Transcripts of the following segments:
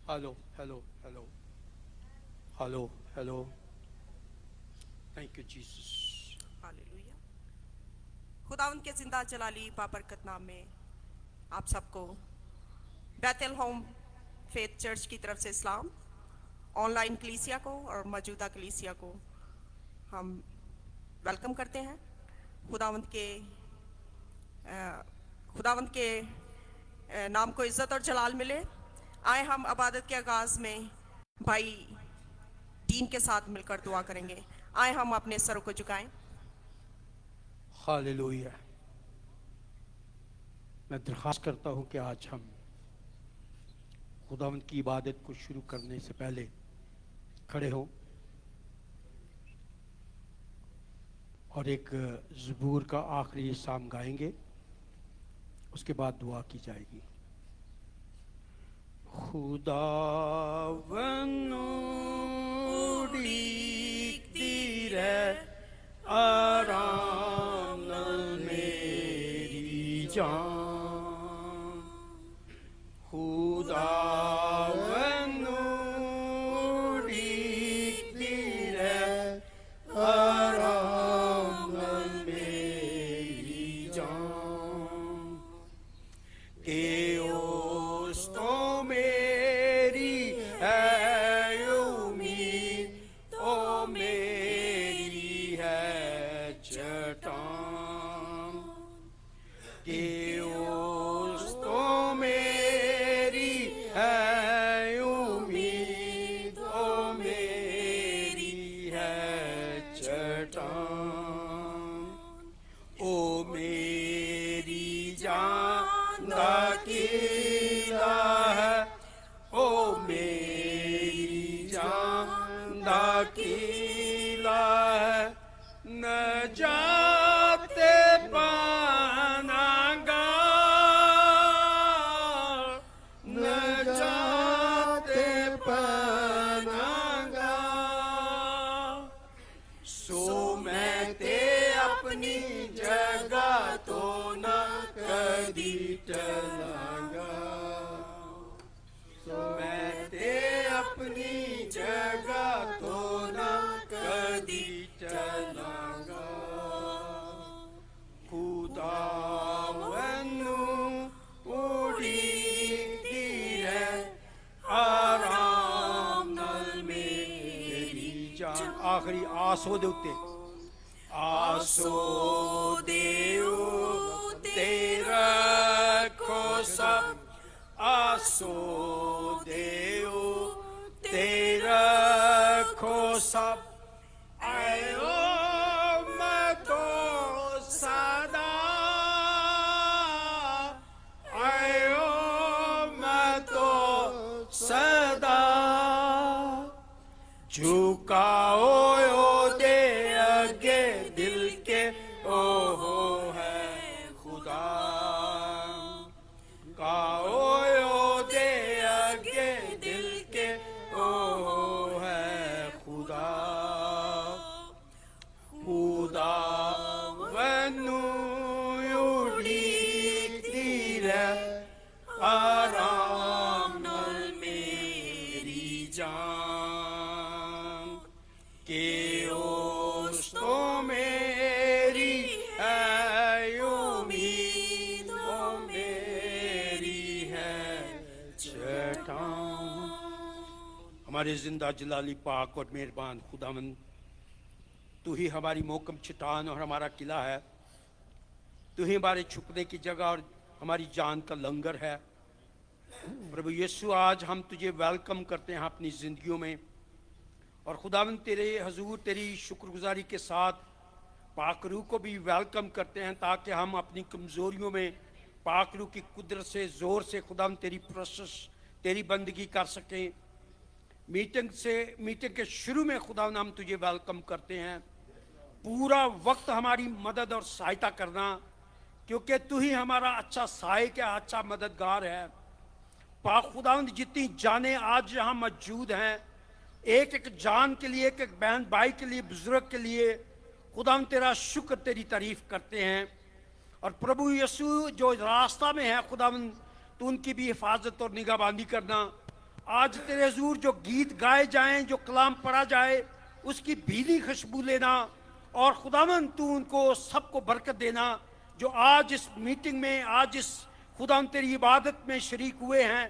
Hello, hello, hello, hello, hello. Thank you, Jesus. Hallelujah. खुदावंद के जिंदा जलाली बाबरकत नाम में आप सबको बैतल होम फेथ चर्च की तरफ से इस्लाम, ऑनलाइन कलीसिया को और मौजूदा कलीसिया को हम वेलकम करते हैं। खुदावंद के खुदावंद के नाम को इज्जत और जलाल मिले। आए हम इबादत के आगाज में भाई डीन के साथ मिलकर दुआ करेंगे। आए हम अपने सरों को झुकाएं। हालेलुया। मैं दरख्वास्त करता हूँ कि आज हम खुदावंद की इबादत को शुरू करने से पहले खड़े हों और एक ज़बूर का आखिरी शाम गाएंगे। उसके बाद दुआ की जाएगी। खुदावंद उड़ीकती रहे आराम नाल मेरी जान, खुदावंद उड़ीकती रहे आराम नाल मेरी जान, के उस तो मेरी है उम्मीद, तो मेरी है चट्टान, के उस तो मेरी है उम्मीद, तो मेरी है चट्टान, ओ मेरी जान दा किला है, ओ मेरी जान दा किला है, नजात पानागा, नजात पानागा, सो मैं ते अपनी जगह तो न कदी टलांगा, सो मैं ते अपनी जगह तो न कदी टलांगा, खुदावंद उड़ीकती रहे आराम नाल मेरी जान। आखिरी आसो दे उत्ते आसो दे उत्ते रखो सब, आसो दे उत्ते रखो सब, आयो मैं तो सदा, आयो मैं तो सदा, झुकाओ दे आगे दिल के, ओहो है खुदा, झुकाओ दे आगे दिल के, ओहो है खुदा, खुदावंद उड़ीकती रहे आराम नाल मेरी जान, के उस तो मेरी है उम्मीद, वो मेरी है चट्टान। हमारे जिंदा जलाली पाक और मेहरबान खुदावंद, तू ही हमारी मोहकम चट्टान और हमारा किला है, तू ही हमारे छुपने की जगह और हमारी जान का लंगर है। प्रभु यीशु, आज हम तुझे वेलकम करते हैं अपनी ज़िंदगियों में, और खुदावंद तेरे हजूर तेरी शुक्रगुजारी के साथ पाक रूह को भी वेलकम करते हैं, ताकि हम अपनी कमज़ोरियों में पाक रूह की कुदरत से ज़ोर से खुदावंद तेरी प्रोसेस तेरी बंदगी कर सकें। मीटिंग के शुरू में खुदावंद हम तुझे वेलकम करते हैं। पूरा वक्त हमारी मदद और सहायता करना, क्योंकि तू ही हमारा अच्छा सहायक है, अच्छा मददगार है। पाक खुदावंद, जितनी जानें आज यहाँ मौजूद हैं, एक एक जान के लिए, एक एक बहन भाई के लिए, बुजुर्ग के लिए खुदावंद तेरा शुक्र तेरी तारीफ करते हैं। और प्रभु यीशु जो रास्ता में है खुदावंद, तो उनकी भी हिफाजत और निगहबानी करना। आज तेरे हजूर जो गीत गाए जाएं, जो कलाम पढ़ा जाए, उसकी भीनी खुशबू लेना। और खुदावन तू उनको सबको बरकत देना जो आज इस मीटिंग में, आज इस खुदावन तेरी इबादत में शरीक हुए हैं।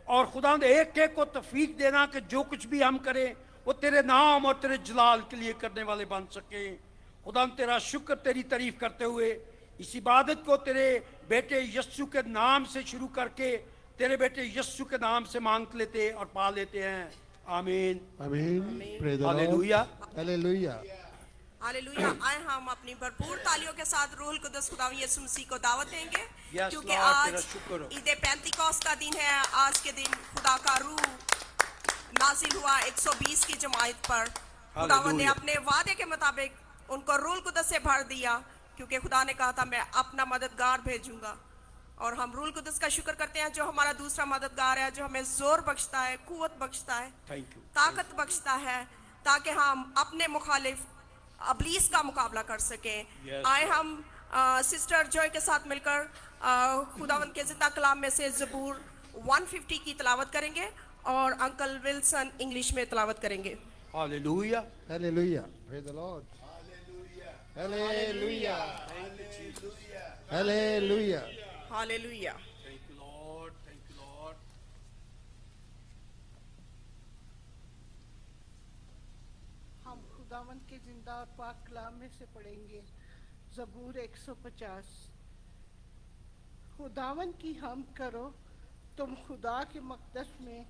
और खुदावन एक एक को तौफीक देना कि जो कुछ भी हम करें वो तेरे नाम और तेरे जलाल के लिए करने वाले बन सके। खुदावन तेरा शुक्र, तेरी तारीफ करते हुए इस इबादत को तेरे बेटे यस्सु के नाम से शुरू करके तेरे बेटे यस्सु के नाम से मांग लेते और पा लेते हैं। आमीन। Amen. Praise the Lord. Hallelujah. Hallelujah. Hallelujah. आए हम अपनी भरपूर तालियों के साथ रूहुल कुद्दुस खुदावंद यीशु मसीह को दावत देंगे, Yes, क्योंकि Lord, तेरा आज शुक्र हो। ईद पेंतिकोस्त का दिन है। आज के दिन खुदा का रूह नाजिल हुआ 120 की जमात पर। खुदावंद ने हालेलुया। अपने वादे के मुताबिक उनको रूहुल कुद्दुस से भर दिया, क्योंकि खुदा ने कहा था मैं अपना मददगार भेजूंगा। और हम रूहुल कुद्दुस का शुक्र करते हैं जो हमारा दूसरा मददगार है, जो हमें जोर बख्शता है, कुव्वत बख्शता है, थैंक यू। ताकत बख्शता है, ताकि हम अपने मुखालिफ अबलीस का मुकाबला कर सकें। Yes, आए हम सिस्टर जॉय के साथ मिलकर खुदावंद के जिंदा कलाम में से ज़बूर 150 की तलावत करेंगे और अंकल विल्सन इंग्लिश में तलावत करेंगे। Hallelujah. Hallelujah. Praise the Lord. Hallelujah. Hallelujah. Hallelujah. Thank you Lord, thank you Lord. हम खुदावंद के जिंदा और पाक कलाम में से पढ़ेंगे ज़बूर 150। खुदावंद की हम करो, तुम खुदा के मक़दस में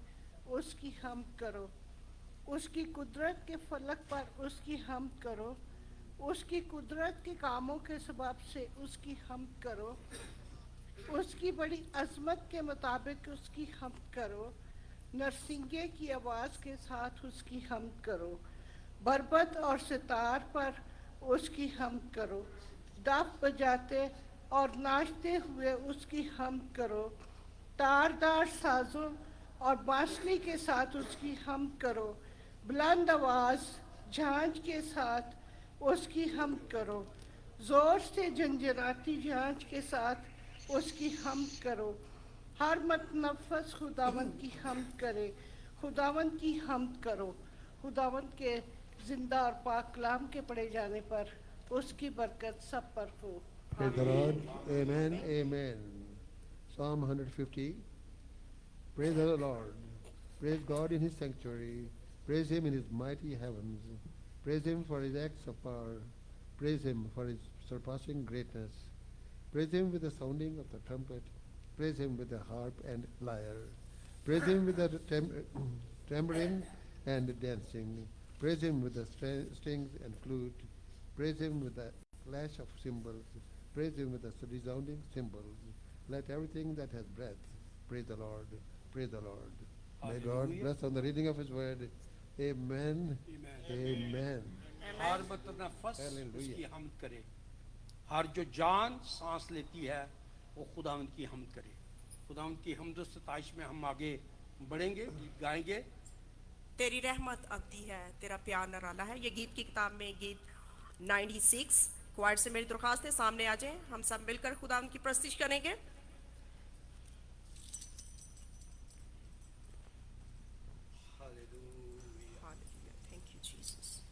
उसकी हम करो, उसकी कुदरत के फलक पर उसकी हम करो, उसकी कुदरत के कामों के सबब से उसकी हम करो, उसकी बड़ी अज़मत के मुताबिक उसकी हम करो, नरसिंगे की आवाज़ के साथ उसकी हम करो, बरबत और सितार पर उसकी हम करो, दफ बजाते और नाचते हुए उसकी हम करो, तारदार साजों और बांसुरी के साथ उसकी हम करो, बुलंद आवाज़ झांझ के साथ उसकी हम करो, ज़ोर से झंझनाती झांझ के साथ उसकी हम करो। हर मतनफ़स खुदावंद की हम करे, खुदावंद की हम करो। खुदावंद के जिंदा और पाक कलाम के पढ़े जाने पर उसकी बरकत सब पर हो। Praise the Lord. Amen. Amen. Psalm 150. Praise the Lord. Praise God in his sanctuary. Praise him in his mighty heavens. Praise him for his acts of power. Praise him for his surpassing greatness. Praise him with the sounding of the trumpet. Praise him with the harp and lyre. Praise him with the tambourine and dancing. Praise him with the strings and flute. Praise him with the clash of cymbals. Praise him with the resounding cymbals. Let everything that has breath praise the Lord. Praise the Lord. May God Hallelujah. bless on the reading of his word. Amen. Amen. Her मतनफ़स Hallelujah. उसकी हमद करे, हर जो जान सांस लेती है वो खुदावंद की हमद करे। खुदावंद की हमद और सताइश में हम आगे बढ़ेंगे, गीत गाएंगे। तेरी रहमत अबदी है, तेरा प्यार निराला है। ये गीत की किताब में गीत 96 क्वाइट से मेरी दरख्वास्त है, सामने आ जाएं, हम सब मिलकर खुदावंद की प्रस्तुति करेंगे। Hallelujah. Thank you, Jesus.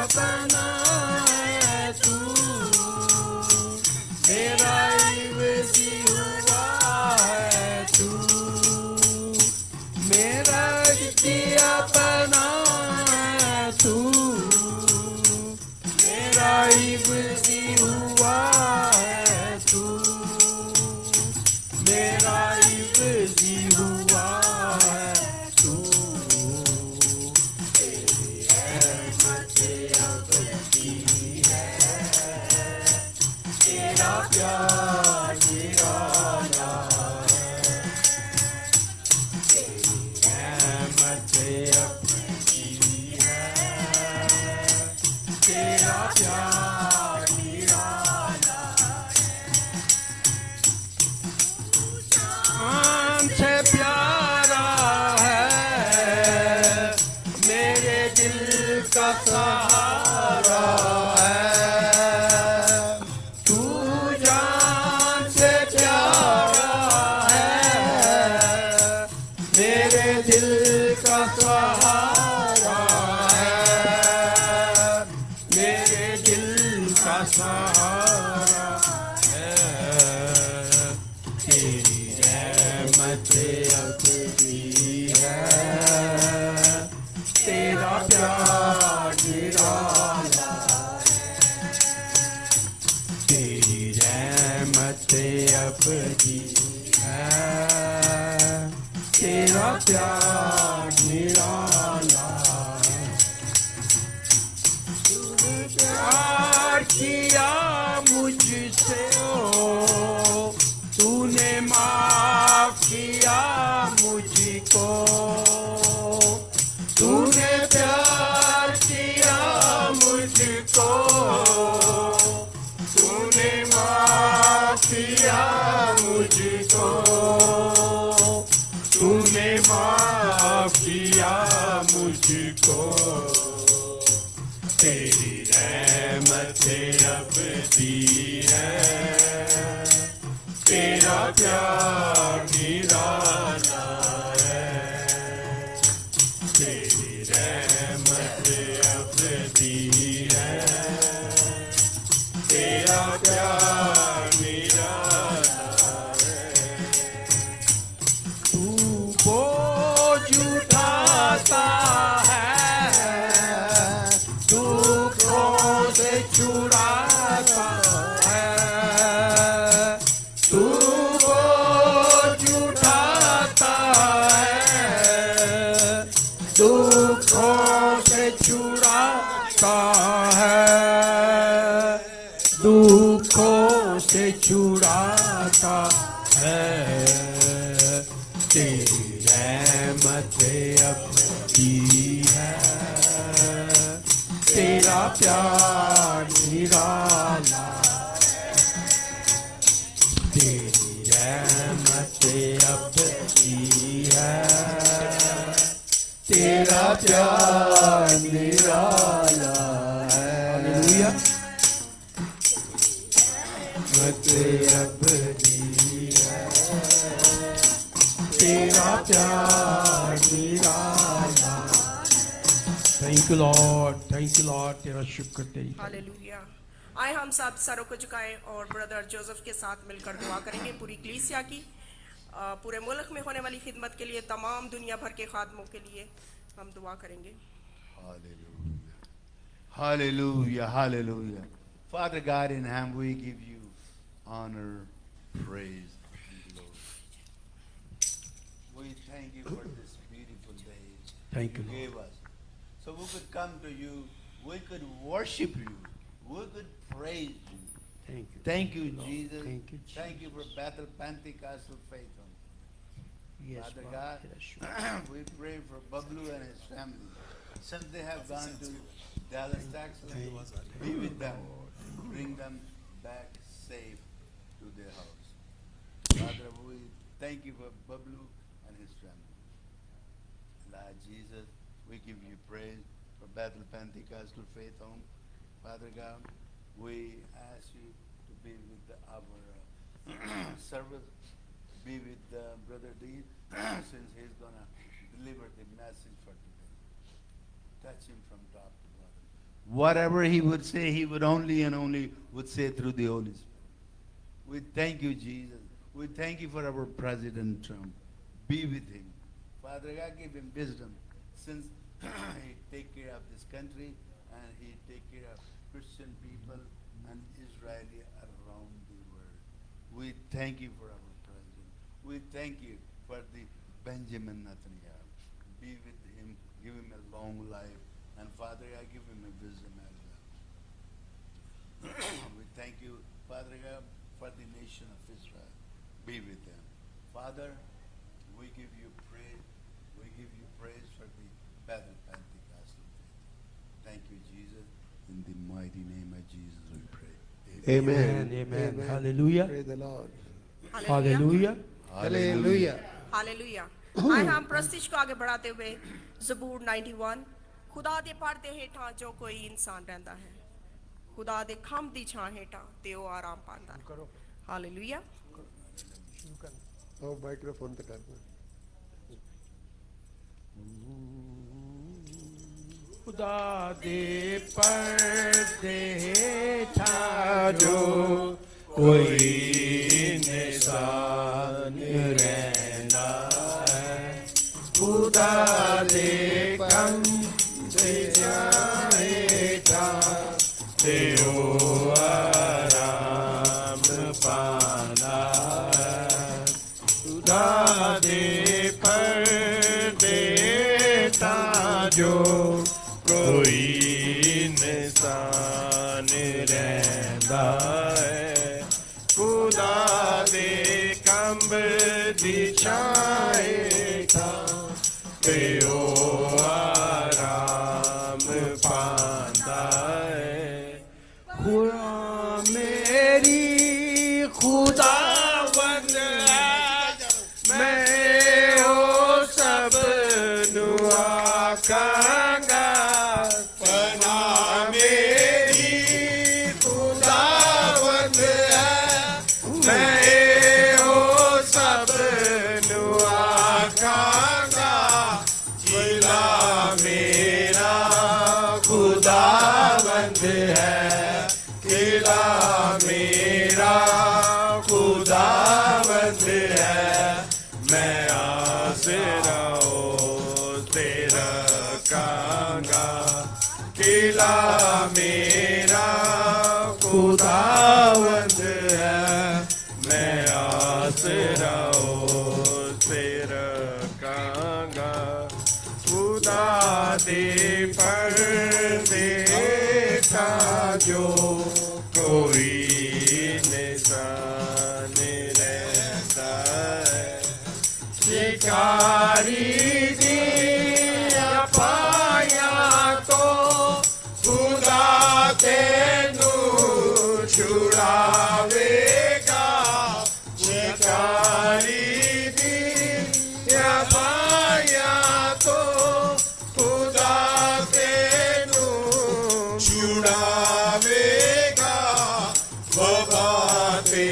अपना है तू, मेरा इवजी हुआ है तू, मेरा इवजी अपना है तू, मेरा इवजी हुआ है तू, मेरा इवजी हुआ है तू, तेरी रहमत अबदी है, तेरा प्यार निराला है, तेरी रहमत अबदी है, तेरा प्यार निराला से प्यारा है, मेरे दिल का सहारा है, तू जान से प्यारा है, मेरे दिल का सहारा है, मेरे दिल का सहारा है, तेरी रहमत अबदी है, तेरा प्यार निराला है, तेरी रहमत अबदी है, तेरा प्यार निराला है, तूने प्यार किया मुझसे ओ, तूने माफ किया मुझको, तूने प्यार किया मुझको, तूने माफ किया मुझको, तूने माफ किया मुझको, तेरी रहमत अबदी है, तेरा प्यार निराला है, तेरी रहमत अबदी है, तेरा प्यार निराला है, तू बोझ उठाता है, दुखों से छुड़ाता है, तू बोझ उठाता है, दुखों से छुड़ाता है, दुखों से छुड़ाता है, तेरी रहमत अबदी है, तेरा प्यार निराला है, तेरी रहमत अबदी है, तेरा प्यार निराला है, हालेलुया, रहमत अबदी है, तेरा प्यार निराला। थैंक यू लॉर्ड, तेरा शुक्र तेरी। हालेलुया। आए हम सब सरों को झुकाएं और ब्रदर जोसेफ के साथ मिलकर दुआ करेंगे पूरी कलीसिया की, पूरे मुल्क में होने वाली खिदमत के लिए, तमाम दुनिया भर के खादमों के लिए हम दुआ करेंगे। Hallelujah. Hallelujah. Hallelujah. Father God in heaven, we give you honor, praise, and glory. We thank you for this beautiful day Thank you, you Lord. gave us. So we could come to you, we could worship you, we could praise you. Thank you. Thank you, Lord. Jesus. Thank you, Thank you for Bethel Pentecostal Faith. Yes, Father Lord, God, तेरा शुक्र। we pray for Bablu and his family. Since they have gone to Dallas, Texas, be with them. Bring them back safe to their house. Father, we thank you for Bablu and his family. Lord Jesus, we give you praise for Bethel Pentecostal Faith Home. Father God, we ask you to be with our service, be with Brother Dean, since he's going to deliver the message for today. Touch him from top to bottom. Whatever he would say, he would only and only would say through the Holy Spirit. We thank you, Jesus. We thank you for our President Trump. Be with him. Father God, give him wisdom, since he take care of this country and he take care of Christian people and Israeli around the world. We thank you for our president. We thank you for the Benjamin Netanyahu. Be with him, give him a long life, and Father, I give him a wisdom as well. We thank you, Father God, for the nation of Israel. Be with them. Father, we give you praise. We give you praise for the Bethel Pentecostal faith. Thank you, Jesus. In the mighty name of Jesus, we pray. Amen. Amen. Hallelujah. Praise the Lord. Hallelujah. Hallelujah. Hallelujah. आए हम प्रस्तिश को आगे बढ़ाते हुए ज़बूर 91 खुदा दे पर्दे हेठा जो कोई इंसान रहता है खुदा दे खंभ दी छां हेठा ते ओ आराम पांदा है हालेलुया। Oh, microphone तक करना। खुदा दे पर्दे हेठा जो कोई इंसान रहना है खुदा दे कंधे हेठा ते ओ आराम पाना है खुदा दे पर्दे हेठा जो कोई इंसान रहता है खुदा दे कंब दी छाएगा ते ओ आराम पांदा है खुदा मेरी खुदावंद है मैं ओ सब नु आकांगा पना मेरी खुदावंद है मैं ओ सब नु आकांगा जिला मेरा खुदावंद है किला मेरा खुदावंद है मैं आसरा ओ तेरा कांगा किला मेरा खुदावंद है मैं आसरा ओ तेरा कांगा खुदा दे पर्दे का जो कोई निशान रहता है शिकारी दिया पाया तो खुदा तेनू छुड़ावेगा शिकारी दिया पाया तो खुदा तेनू छुड़ावेगा बाबा ते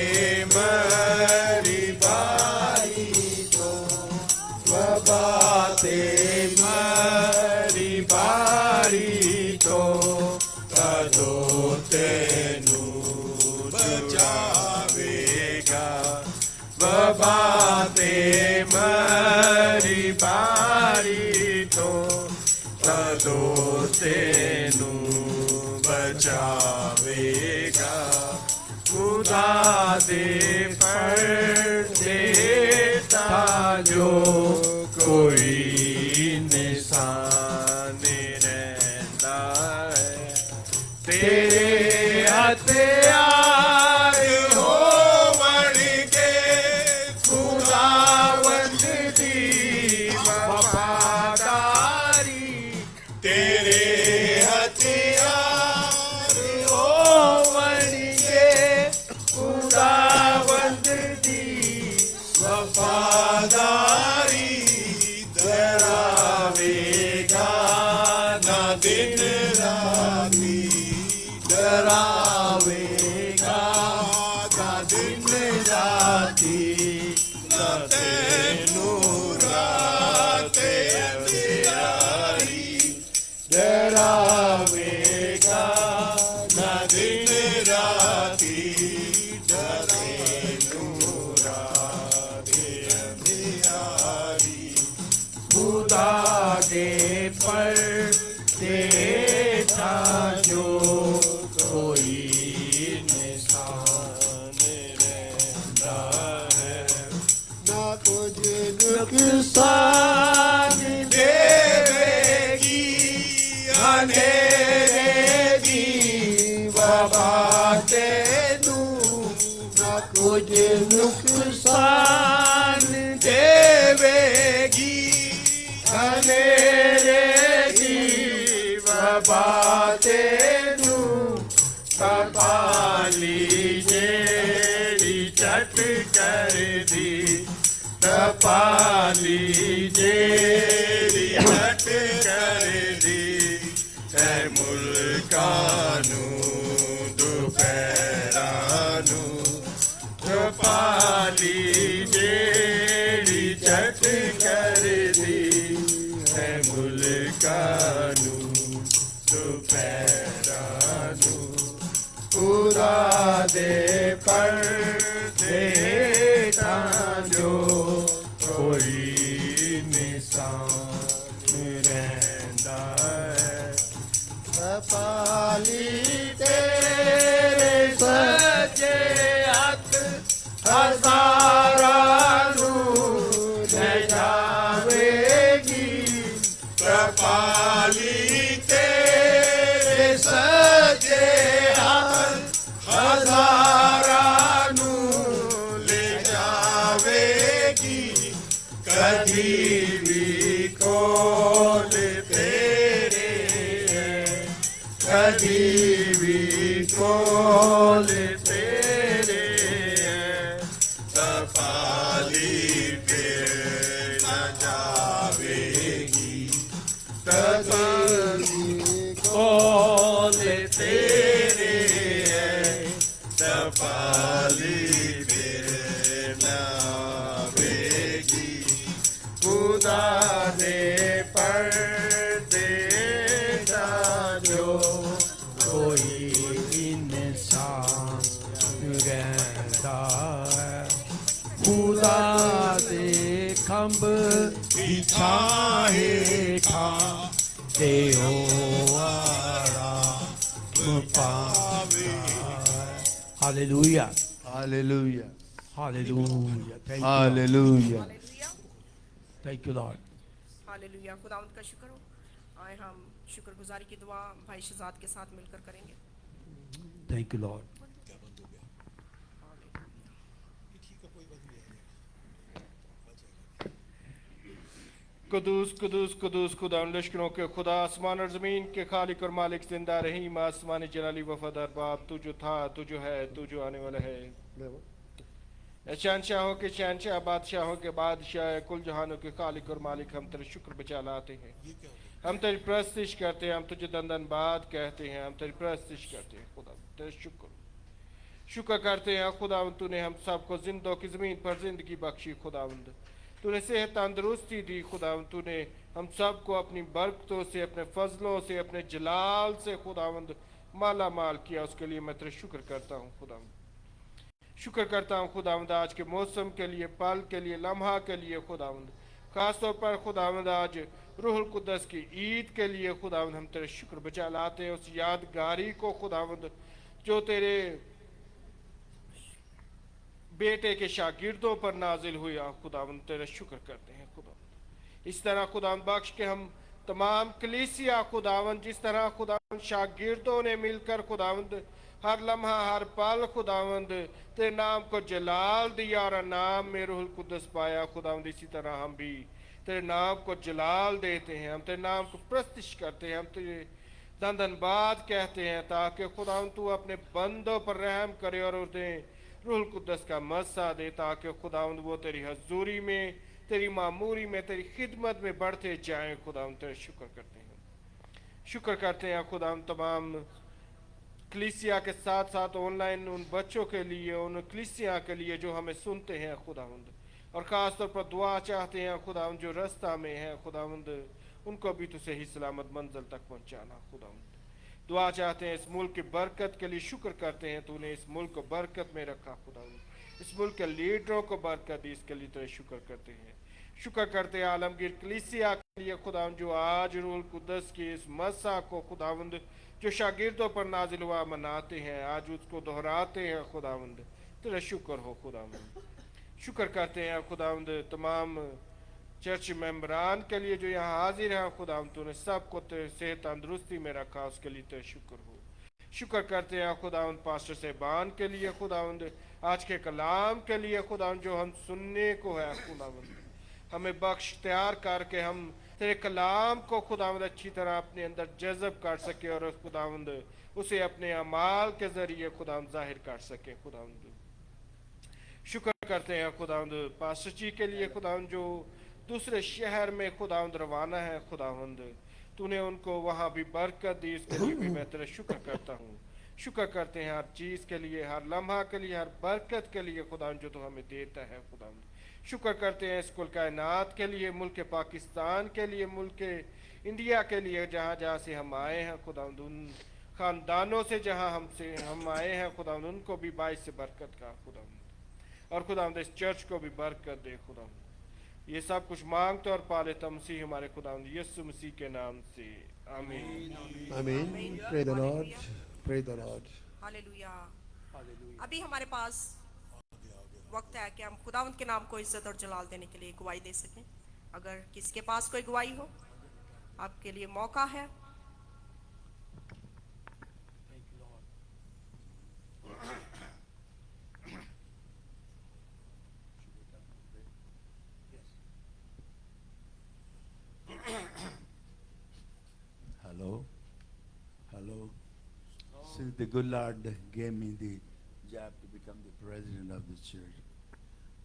मरी बारी तो बाबा ते मरी बारी तो कदो तेनू बचावेगा बाबा ते मरी बारी तो कदो तेनू बचावेगा खुदा दे पर्दे ता जो कोई निशान रहता है तेरे हथियार हो मर के खुदावंद दी वफादारी तेरे हथियार हो मर के खुदा हनेरे जीव बाते नू न कुछ नुकसान देवेगी हनेरे जीव बाते नू कपाली जेरी चट कर दी कपाली जेरी चट कर दी है मुल्कानू दुपहरानू कपाली जेरी चट कर दी है मुल्कानू दुपहरानू खुदा दे पर देता जो कोई निशान रहता है कपाली तेरे सच्चे हाथ हजारानू ले जावेगी कपाली तेरे सच्चे हाथ हजारानू ले जावेगी कभी भी खोल तेरे कभी भी खोल तेरे कपाली पे न जावेगी कभी खोल तेरे कपाली पे न आवेगी खुदा ने पर देता जो कोई इंसान रहता है खुदा दे खंभ बिछाए था देओ आराम पावे hallelujah Hallelujah. Hallelujah Hallelujah. Hallelujah thank you Lord hallelujah खुदावंद का शुक्र हो। आए हम शुक्रगुजारी की दुआ भाई शहजाद के साथ मिलकर करेंगे। Thank you Lord Quddus Quddus Quddus खुदा उन लश्करों के खुदा आसमान और ज़मीन के खालिक और मालिक जिंदा रहीम आसमानी जलाली वफादार बाप तू जो था तू जो है तू जो आने वाला है शहनशाहों के शहनशाह बादशाहों के बादशाह कुल जहानों के खालिक और मालिक हम तेरे शुक्र बचा लाते हैं हम तेरी प्रस्तिश करते हैं हम तुझे दंदन बाद कहते हैं हम तेरी प्रस्तिश करते हैं खुदा तेरे शुक्र करते हैं खुदावंद तूने हम सबको जिंदों की ज़मीन पर जिंदगी बख्शी खुदावंद तूने सेहत तंदुरुस्ती दी खुदावंद तूने हम सबको अपनी बरकतों से अपने फजलों से अपने जलाल से खुदावंद माला माल किया उसके लिए मैं तेरे शुक्र करता हूँ खुदावंद शुक्र करता हूँ खुदावंद आज के मौसम के लिए पल के लिए लम्हा के लिए खुदावंद खास तौर पर खुदावंद आज रूहुल कुद्दस की ईद के लिए खुदावंद हम तेरे शुक्र बचा लाते हैं उस यादगारी को खुदावंद जो तेरे बेटे के शागिर्दों पर नाजिल हुआ खुदावंद तेरा शुक्र करते हैं खुदावंद इस तरह खुदावंद बख्श के हम तमाम कलीसिया खुदावंद जिस तरह खुदावंद शागिर्दों ने मिलकर खुदावंद हर लम्हा हर पल खुदावंद तेरे नाम को जलाल दिया और नाम में रूहुल कुद्दस पाया खुदावंद इसी तरह हम भी तेरे नाम को जलाल देते हैं हम तेरे नाम को प्रस्तिश करते हैं हम तेरे धन्यवाद कहते हैं ताकि खुदावंद तू अपने बंदों पर रहम करे और उन्हें रूहुल कुद्दस का मस्सा दे ताकि खुदावंद वो तेरी हजूरी में तेरी मामूरी में तेरी खिदमत में बढ़ते जाएं खुदावंद तेरे शुक्र करते हैं खुदावंद तमाम कलीसिया के साथ साथ ऑनलाइन उन बच्चों के लिए उन कलीसिया के लिए जो हमें सुनते हैं खुदावंद और ख़ास तौर पर दुआ चाहते हैं खुदावंद जो रास्ता में है खुदावंद उनको भी तुझसे ही सलामत मंजिल तक पहुँचाना खुदावंद दुआ चाहते हैं इस मुल्क की बरकत के लिए शुक्र करते हैं तूने इस मुल्क को बरकत में रखा खुदावंद इस मुल्क के लीडरों को बरकत दी इसके लिए तेरे शुक्र करते हैं शुक्र करते हैं आलमगीर कलीसिया के लिए खुदावंद जो आज रूहुल कुद्दस की इस मस्सा को खुदावंद जो शागिर्दों पर नाजिल हुआ मनाते हैं आज उसको दोहराते हैं खुदावंद तेरा शुक्र हो खुदावंद शुक्र करते हैं खुदावंद तमाम चर्च मेंबरान के लिए जो यहाँ हाजिर है खुदावन तूने सबको सेहत तंदुरुस्ती में रखा, उसके लिए तो शुक्र हो। शुक्र करते हैं खुदावंद पास्टर साहबान के लिए, खुदावंद आज के कलाम के लिए, खुदावंद जो हम सुनने को है, खुदावंद हमें बख्श तैयार करके हम तेरे कलाम को खुदावंद अच्छी तरह अपने अंदर जज़ब कर सके और खुदावंद उसे अपने अमाल के जरिए खुदावंद जाहिर कर सके। खुदावंद शुक्र करते हैं खुदावंद पास्टर जी के लिए, खुदावंद जो दूसरे शहर में खुदावंद रवाना है, खुदावंद तूने उनको वहाँ भी बरकत दी, इसके लिए भी मैं तेरा शुक्र करता हूँ। शुक्र करते हैं हर चीज़ के लिए, हर लम्हा के लिए, हर बरकत के लिए खुदावंद जो तू हमें देता है। खुदावंद शुक्र करते हैं इसकुल कायनात के लिए, मुल्क पाकिस्तान के लिए, मुल्क इंडिया के लिए, जहाँ जहाँ से हम आए हैं खुदावंद, उन ख़ानदानों से जहाँ हम आए हैं खुदावंद, उनको भी बाइस से बरकत का खुदावंद, और खुदावंद इस चर्च को भी बरकत दे। खुदावंद ये सब कुछ मांगते और पा लेता मसीह हमारे खुदावंद यीशु मसीह के नाम से, आमीन। Amen. Praise the Lord. Praise the Lord. Hallelujah. अभी हमारे पास वक्त है कि हम खुदावंद के नाम को इज्जत और जलाल देने के लिए गवाही दे सकें। अगर किसी के पास कोई गवाही हो, आपके लिए मौका है। Hello. Since the good Lord gave me the job to become the president of the church,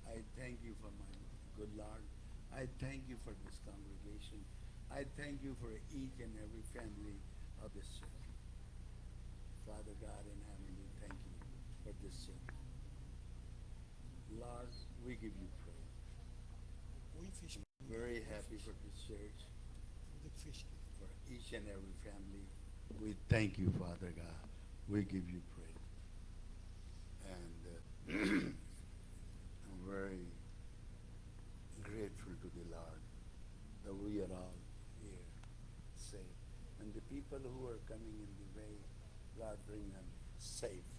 I thank you for my good Lord. I thank you for this congregation. I thank you for each and every family of this church. Father God in heaven, we thank you for this church. Lord, we give you praise. Very happy for this church, for each and every family. We thank you, Father God. We give you praise. And I'm very grateful to the Lord that we are all here safe. And the people who are coming in the way, God bring them safe.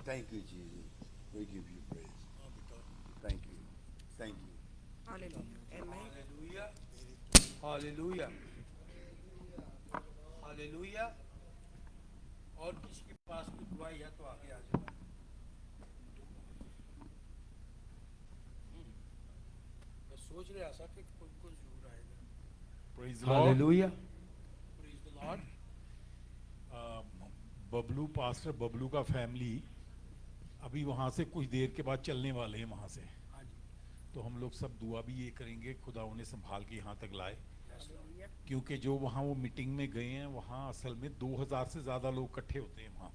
Thank you, Jesus. We give you praise. Thank you. Thank you. Hallelujah. Amen. Hallelujah, hallelujah, hallelujah. और किसी के पास कोई गवाही है तो आगे आ जाओ। मैं सोच रहा था कि कोई जरूर आएगा। Praise the Lord. Hallelujah, praise the Lord. Bablu pastor Bablu का फैमिली अभी वहाँ से कुछ देर के बाद चलने वाले हैं वहाँ से, हाँ जी, तो हम लोग सब दुआ भी ये करेंगे खुदा उन्हें संभाल के यहाँ तक लाए, यस लॉर्ड, क्योंकि जो वहाँ वो मीटिंग में गए हैं वहाँ असल में 2000 से ज़्यादा लोग इकट्ठे होते हैं वहाँ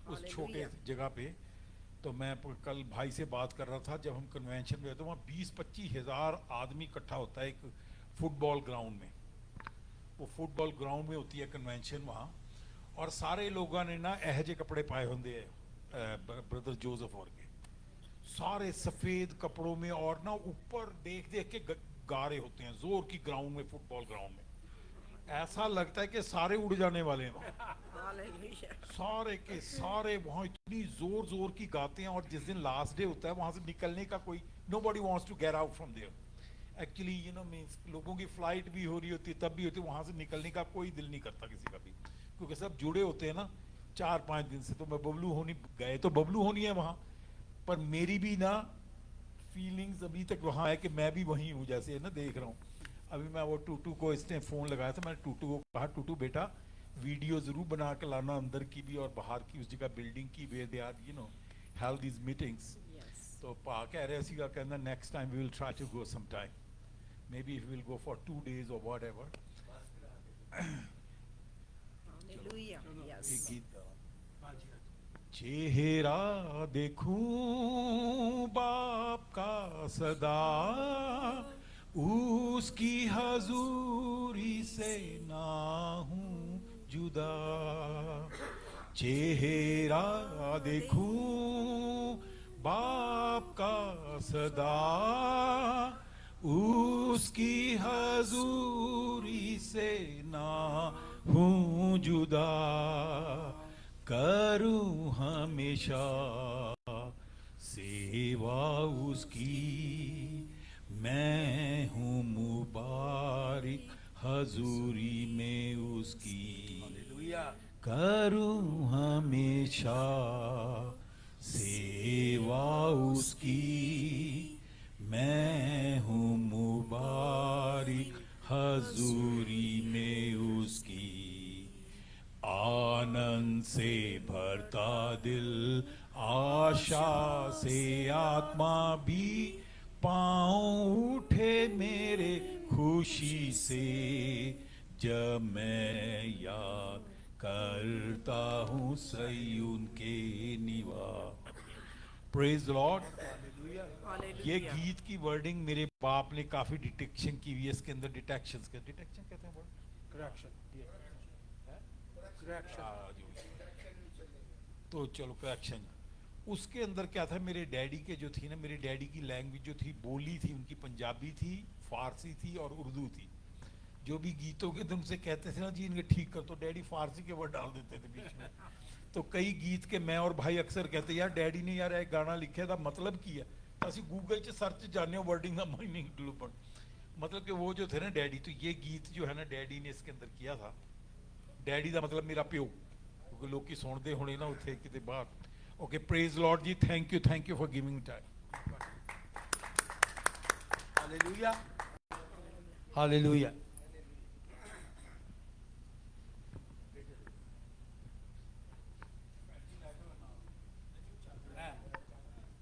उस छोटे जगह पे। तो मैं कल भाई से बात कर रहा था, जब हम कन्वेंशन में तो वहाँ 20-25 हज़ार आदमी इकट्ठा होता है एक फुटबॉल ग्राउंड में। वो फुटबॉल ग्राउंड में होती है कन्वेंशन वहाँ, और सारे लोगों ने ना एहजे कपड़े पाए होंगे ब्रदर जोसेफ और के, सारे सफ़ेद कपड़ों में, और ना ऊपर देख देख के गा रहे होते हैं जोर की ग्राउंड में, फुटबॉल ग्राउंड में। ऐसा लगता है कि सारे उड़ जाने वाले हैं वहाँ। हालेलुया। सारे के सारे वहाँ इतनी जोर जोर की गाते हैं, और जिस दिन लास्ट डे होता है वहाँ से निकलने का कोई nobody wants to get out from there. Actually you know means लोगों की फ्लाइट भी हो रही होती है, तब भी होती है, वहाँ से निकलने का कोई दिल नहीं करता किसी का भी, क्योंकि सब जुड़े होते हैं ना 4-5 दिन से। तो मैं बबलू होनी गए तो बबलू होनी है वहाँ, पर मेरी भी ना फीलिंग्स अभी तक वहाँ है कि मैं भी वहीं हूँ, जैसे ना देख रहा हूँ। अभी मैं वो टूटू को इसने फ़ोन लगाया था, मैंने टूटू को कहा टूटू बेटा वीडियो ज़रूर बना के लाना अंदर की भी और बाहर की, उस जगह बिल्डिंग की वे they are you know held these meetings. तो पा कह रहे सी का कहना next time we will try to go some time, maybe we will go for 2 days और वॉट एवर। हालेलुया। यस। एक गीत हाँ जी, हाँ जी। चेहरा देखूं बाप का सदा, उसकी हजूरी से ना हूँ जुदा। चेहरा देखूं बाप का सदा, उसकी हजूरी से ना हूँ जुदा। करूं हमेशा सेवा उसकी, मैं हूँ मुबारक हजूरी में उसकी, हालेलुया। करूँ हमेशा सेवा उसकी। मैं हूँ मुबारक हजूरी में उसकी, आनंद से भरता दिल, आशा से आत्मा भी, पाँव उठे मेरे खुशी से, जब मैं याद करता हूँ सयून के निवास। Praise Lord. ये हालेलुया। गीत की वर्डिंग मेरे बाप ने काफी डिटेक्शन की हुई है इसके अंदर। डिटेक्शन कहते हैं वर्ड, Correction. तो चलो करेक्शन। उसके अंदर क्या था, मेरे डैडी के जो थी ना, मेरे डैडी की लैंग्वेज जो थी, बोली थी उनकी, पंजाबी थी, फारसी थी और उर्दू थी। जो भी गीतों के तुमसे कहते थे ना जी इनके ठीक कर, तो डैडी फारसी के वर्ड डाल देते थे बीच में। तो कई गीत के मैं और भाई अक्सर कहते यार डैडी ने यार एक गाना लिखे था मतलब की है, असि गूगल च सर्च जाने वर्डिंग का मीनिंग ढूंढ, मतलब कि वो जो थे ना डैडी, तो ये गीत जो है ना डैडी ने इसके अंदर किया था। डैडी का मतलब मेरा प्यो, क्योंकि लोग की सुनते होने ना उथे किते बाहर। ओके, प्रेज लॉर्ड जी, thank you for giving time. Hallelujah. Hallelujah.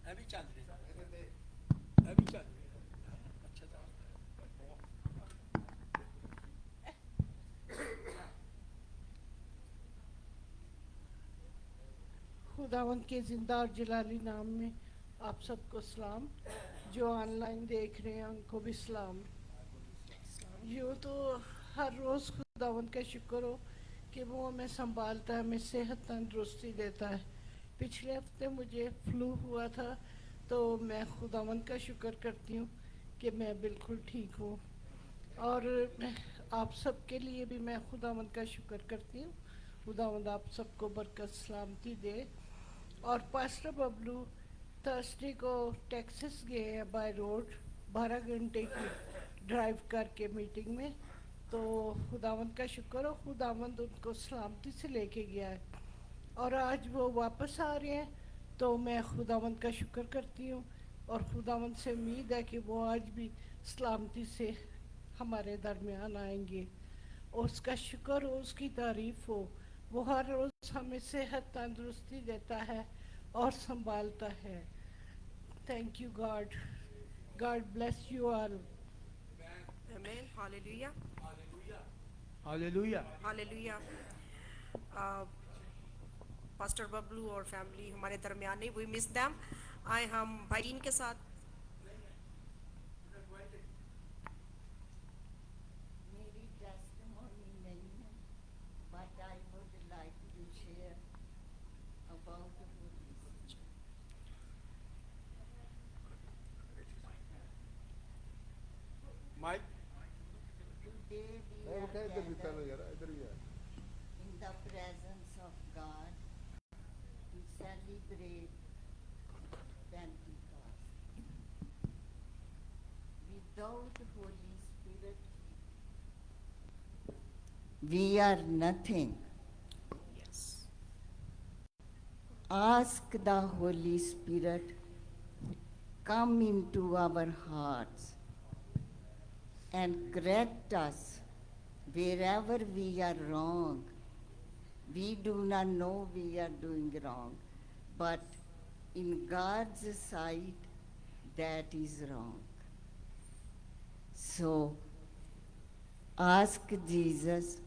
अभी चल रहे, अभी चल रहे। अच्छा था। खुदावंद के जिंदा और जलाली नाम में आप सबको सलाम। जो ऑनलाइन देख रहे हैं उनको भी सलाम। यूँ तो हर रोज़ खुदावंद का शुक्र हो कि वो हमें संभालता है, हमें सेहत तंदुरुस्ती देता है। पिछले हफ्ते मुझे फ्लू हुआ था, तो मैं खुदावंद का शुक्र करती हूँ कि मैं बिल्कुल ठीक हूँ। और आप सबके लिए भी मैं खुदावंद का शुक्र करती हूँ। खुदावंद आप सबको बरकत सलामती दे। और पास्टर बबलू थर्सडे को टेक्सास गए हैं बाय रोड, 12 घंटे की ड्राइव करके मीटिंग में। तो खुदावंद का शुक्र हो, खुदावंद उनको सलामती से लेके गया है और आज वो वापस आ रहे हैं। तो मैं खुदावंद का शुक्र करती हूँ और खुदावंद से उम्मीद है कि वो आज भी सलामती से हमारे दरमियान आएंगे। उसका शुक्र हो, उसकी तारीफ़ हो। वो हर रोज़ हमें सेहत तंदुरुस्ती देता है और संभालता है। Thank you God. God bless you all. Amen. Hallelujah. Hallelujah. Hallelujah. Pastor Bablu और फैमिली हमारे दरमियान नहीं, वी मिस देम। आए हम भाईन के साथ। मेरी टेस्टिमोनी नहीं है, but I would like to share about the Holy Spirit. Mike. Today we are gathered in the presence of God to celebrate Pentecost. Without Holy Spirit, we are nothing. Yes. Ask the Holy Spirit, come into our hearts and correct us wherever we are wrong. We do not know we are doing wrong, but in God's sight, that is wrong. So, ask Jesus,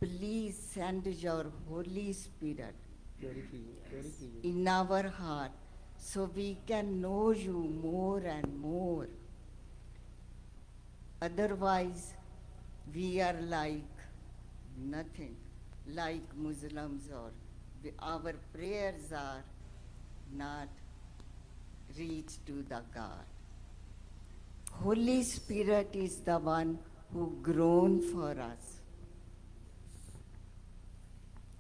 please send your Holy Spirit in our heart so we can know you more and more. Otherwise, we are like nothing, like Muslims, or our prayers are not reach to the God. Holy Spirit is the one who groan for us.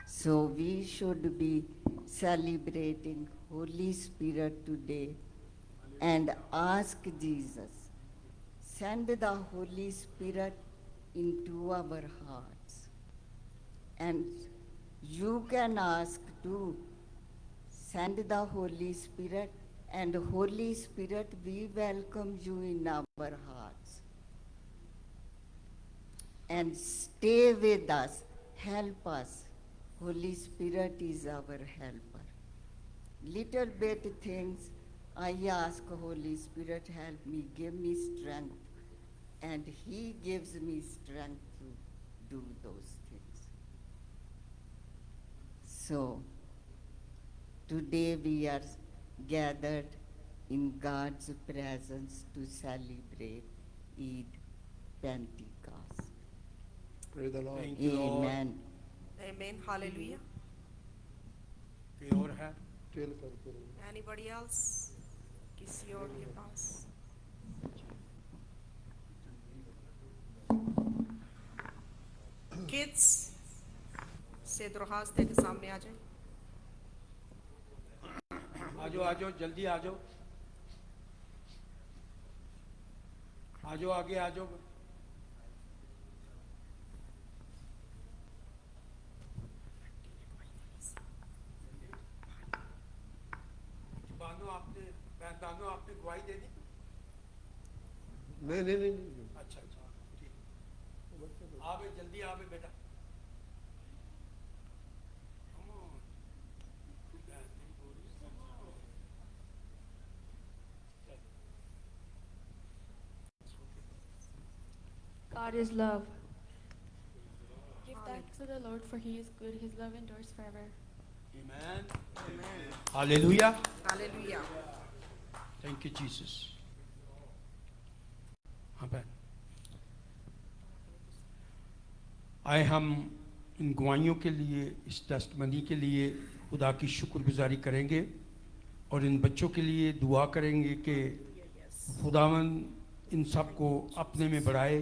So we should be celebrating Holy Spirit today and ask Jesus, send the Holy Spirit into our hearts. And you can ask too, send the Holy Spirit, and Holy Spirit, we welcome you in our hearts. And stay with us, help us. Holy Spirit is our helper. Little bit things, I ask Holy Spirit, help me, give me strength. And He gives me strength to do those things. So, today we are gathered in God's presence to celebrate Eid Pentecost. Praise the Lord. Thank you, Lord. Amen. Amen. Hallelujah. कोई और है? Tell करके Anybody else? किसी और के पास? Kids, सेद्रोहास के सामने आ जाए. आजो जल्दी आजो आगे आजो. बहनों आपने गवाही दे दी? नहीं अच्छा ठीक. आवे जल्दी आवे बेटा. God is love. Give thanks to the Lord, for He is good. His love endures forever. Amen. Amen. Hallelujah. Hallelujah. Thank you, Jesus. Amen. आए हम इन गवाहियों के लिए, इस टेस्टमनी के लिए खुदा की शुक्रगुजारी करेंगे और इन बच्चों के लिए दुआ करेंगे कि खुदावन इन सब को अपने में बढ़ाए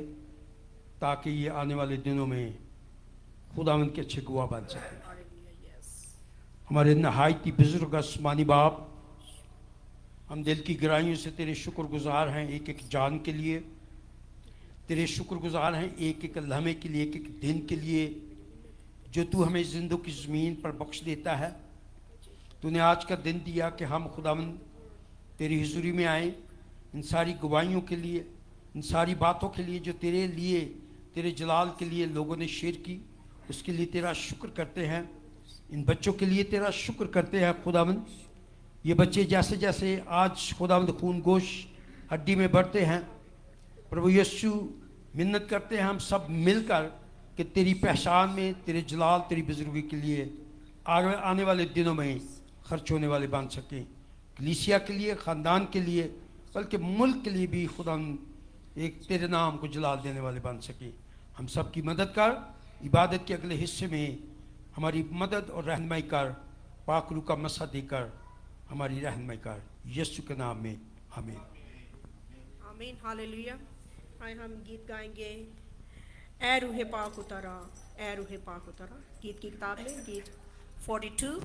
ताकि ये आने वाले दिनों में खुदावन के अच्छे गवाह बन सकें. हमारे नहायती बुजुर्ग आसमानी बाप, हम दिल की गहराइयों से तेरे शुक्रगुजार हैं एक एक जान के लिए. तेरे शुक्रगुजार हैं एक एक लम्हे के लिए, एक एक दिन के लिए जो तू हमें जिंदों की ज़मीन पर बख्श देता है. तूने आज का दिन दिया कि हम खुदावन तेरी हुजूरी में आए. इन सारी गवाहियों के लिए, इन सारी बातों के लिए जो तेरे लिए, तेरे जलाल के लिए लोगों ने शेयर की, उसके लिए तेरा शुक्र करते हैं. इन बच्चों के लिए तेरा शुक्र करते हैं खुदावन. ये बच्चे जैसे जैसे आज खुदावंद खून गोश हड्डी में बढ़ते हैं, प्रभु यीशु मिन्नत करते हैं हम सब मिलकर कि तेरी पहचान में, तेरे जलाल, तेरी बुजुर्गी के लिए आने वाले दिनों में खर्च होने वाले बन सकें. कलीसिया के लिए, ख़ानदान के लिए, बल्कि मुल्क के लिए भी खुदावंद एक तेरे नाम को जलाल देने वाले बन सकें. हम सब की मदद कर. इबादत के अगले हिस्से में हमारी मदद और रहनुमाई कर. पाक रूह का मसा देकर हमारी रहनुमाई कर. यीशु के नाम में आमीन. आमीन. हालेलुया. आए हम गीत गाएंगे, ए रूहे पाक उतरा, ए रूहे पाक उतरा. गीत की किताब में गीत 42.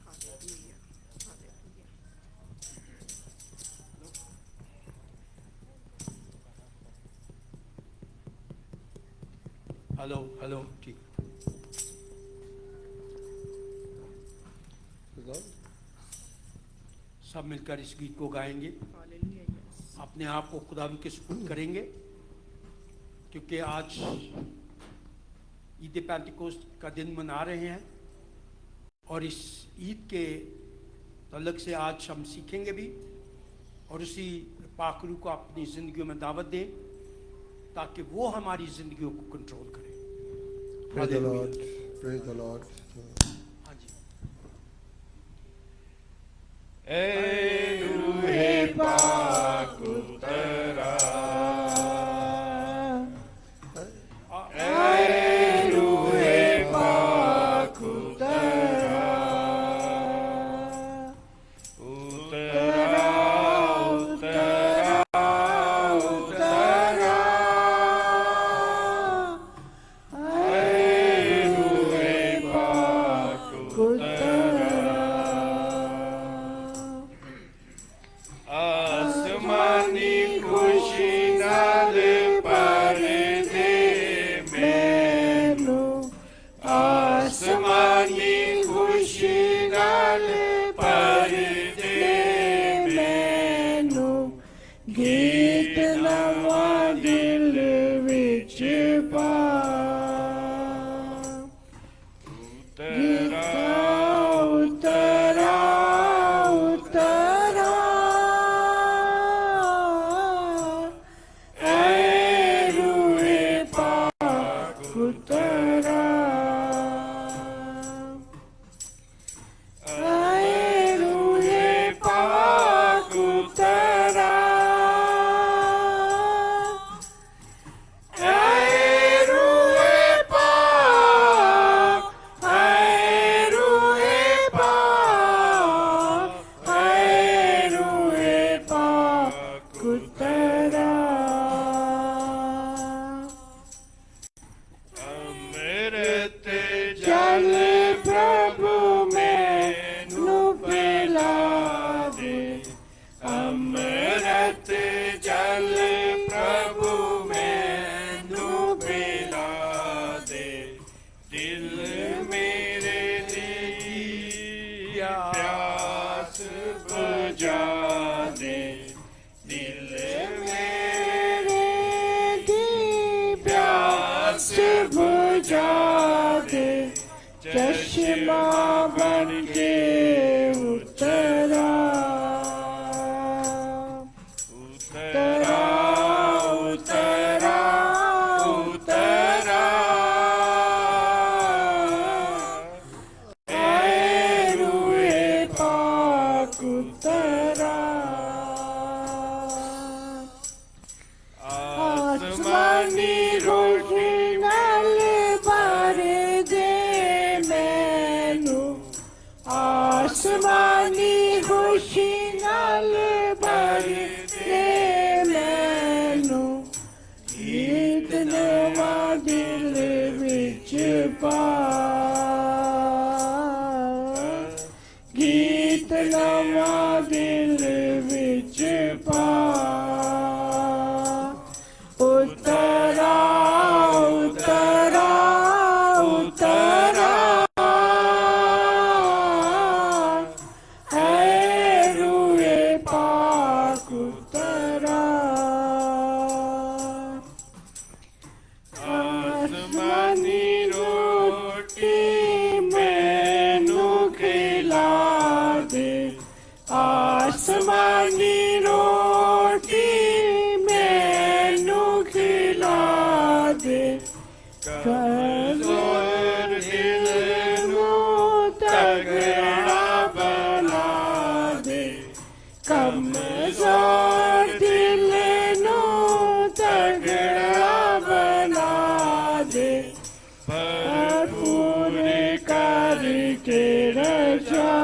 हालेलुया. हालेलुया. हेलो ठीक. सब मिलकर इस गीत को गाएंगे, हालेलुया. यस. अपने आप को खुदा के सुपुर्द करेंगे, क्योंकि आज ईद पेंटिकोस्ट का दिन मना रहे हैं और इस ईद के तल्लक से आज हम सीखेंगे भी और उसी पाक रूह को अपनी ज़िंदगियों में दावत दें ताकि वो हमारी ज़िंदगियों को कंट्रोल करे. Praise the Lord. Praise the Lord. हाँ जी. ਗੀਤ ਨਵਾਂ ਦਿਲ ਵਿੱਚ ਪਾ ਉਤਰਾ ਉਤਰਾ ਉਤਰਾ ਐ ਰੂਏ ਪਾਕ ਉਤਰਾ ਐ ਰੂਏ ਪਾਕ ਉਤਰਾ चश्मा बन के उतरा उतरा उतरा उतरा ऐ रूए पाक उतरा आसमानी रोशनी नाल भर दे मैनू आसमानी खुशी नाल भर दे मैनू गीत नवां दिल विच पा गीत नवां दिल विच पा उतरा उतरा उतरा है रूए पाक उतरा आसमानी रोटी मैनू खिला दे आसमानी रोटी मैनू खिला दे कमजोर दिल नू तगड़ा बना दे कमजोर दिल नू तगड़ा बना दे भरपूर करके रजा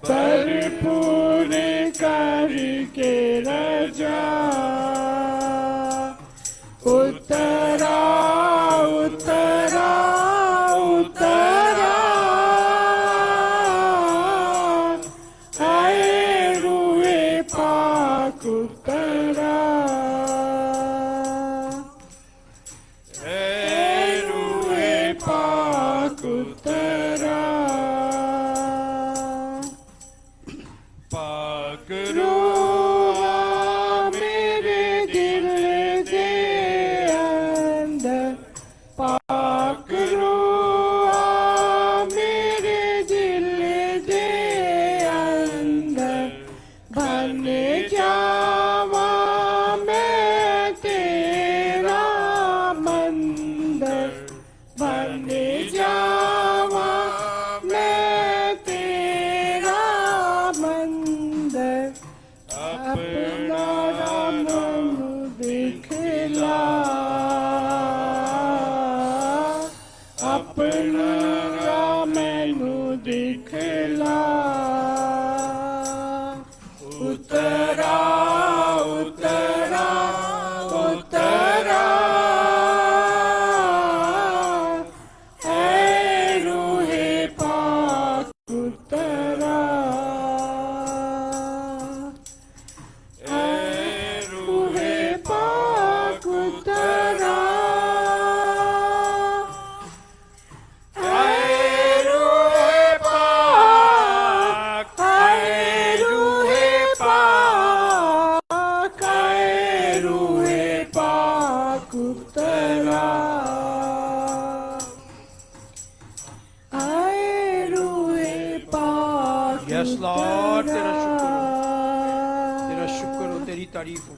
भरपूर करके रजा उतरा उतरा उतरा आए रूए पाक उतरा ऐ रूए पाक उतरा पाक रूहा मेरे दिल दे अंदर पाक रूहा मेरे दिल दे अंदर बन जावा मैं तेरा मंदिर बन जावा मैं तेरा मंदिर लॉर्ड, तेरा शुक्र हो, तेरा शुक्र हो, तेरी तारीफ हो।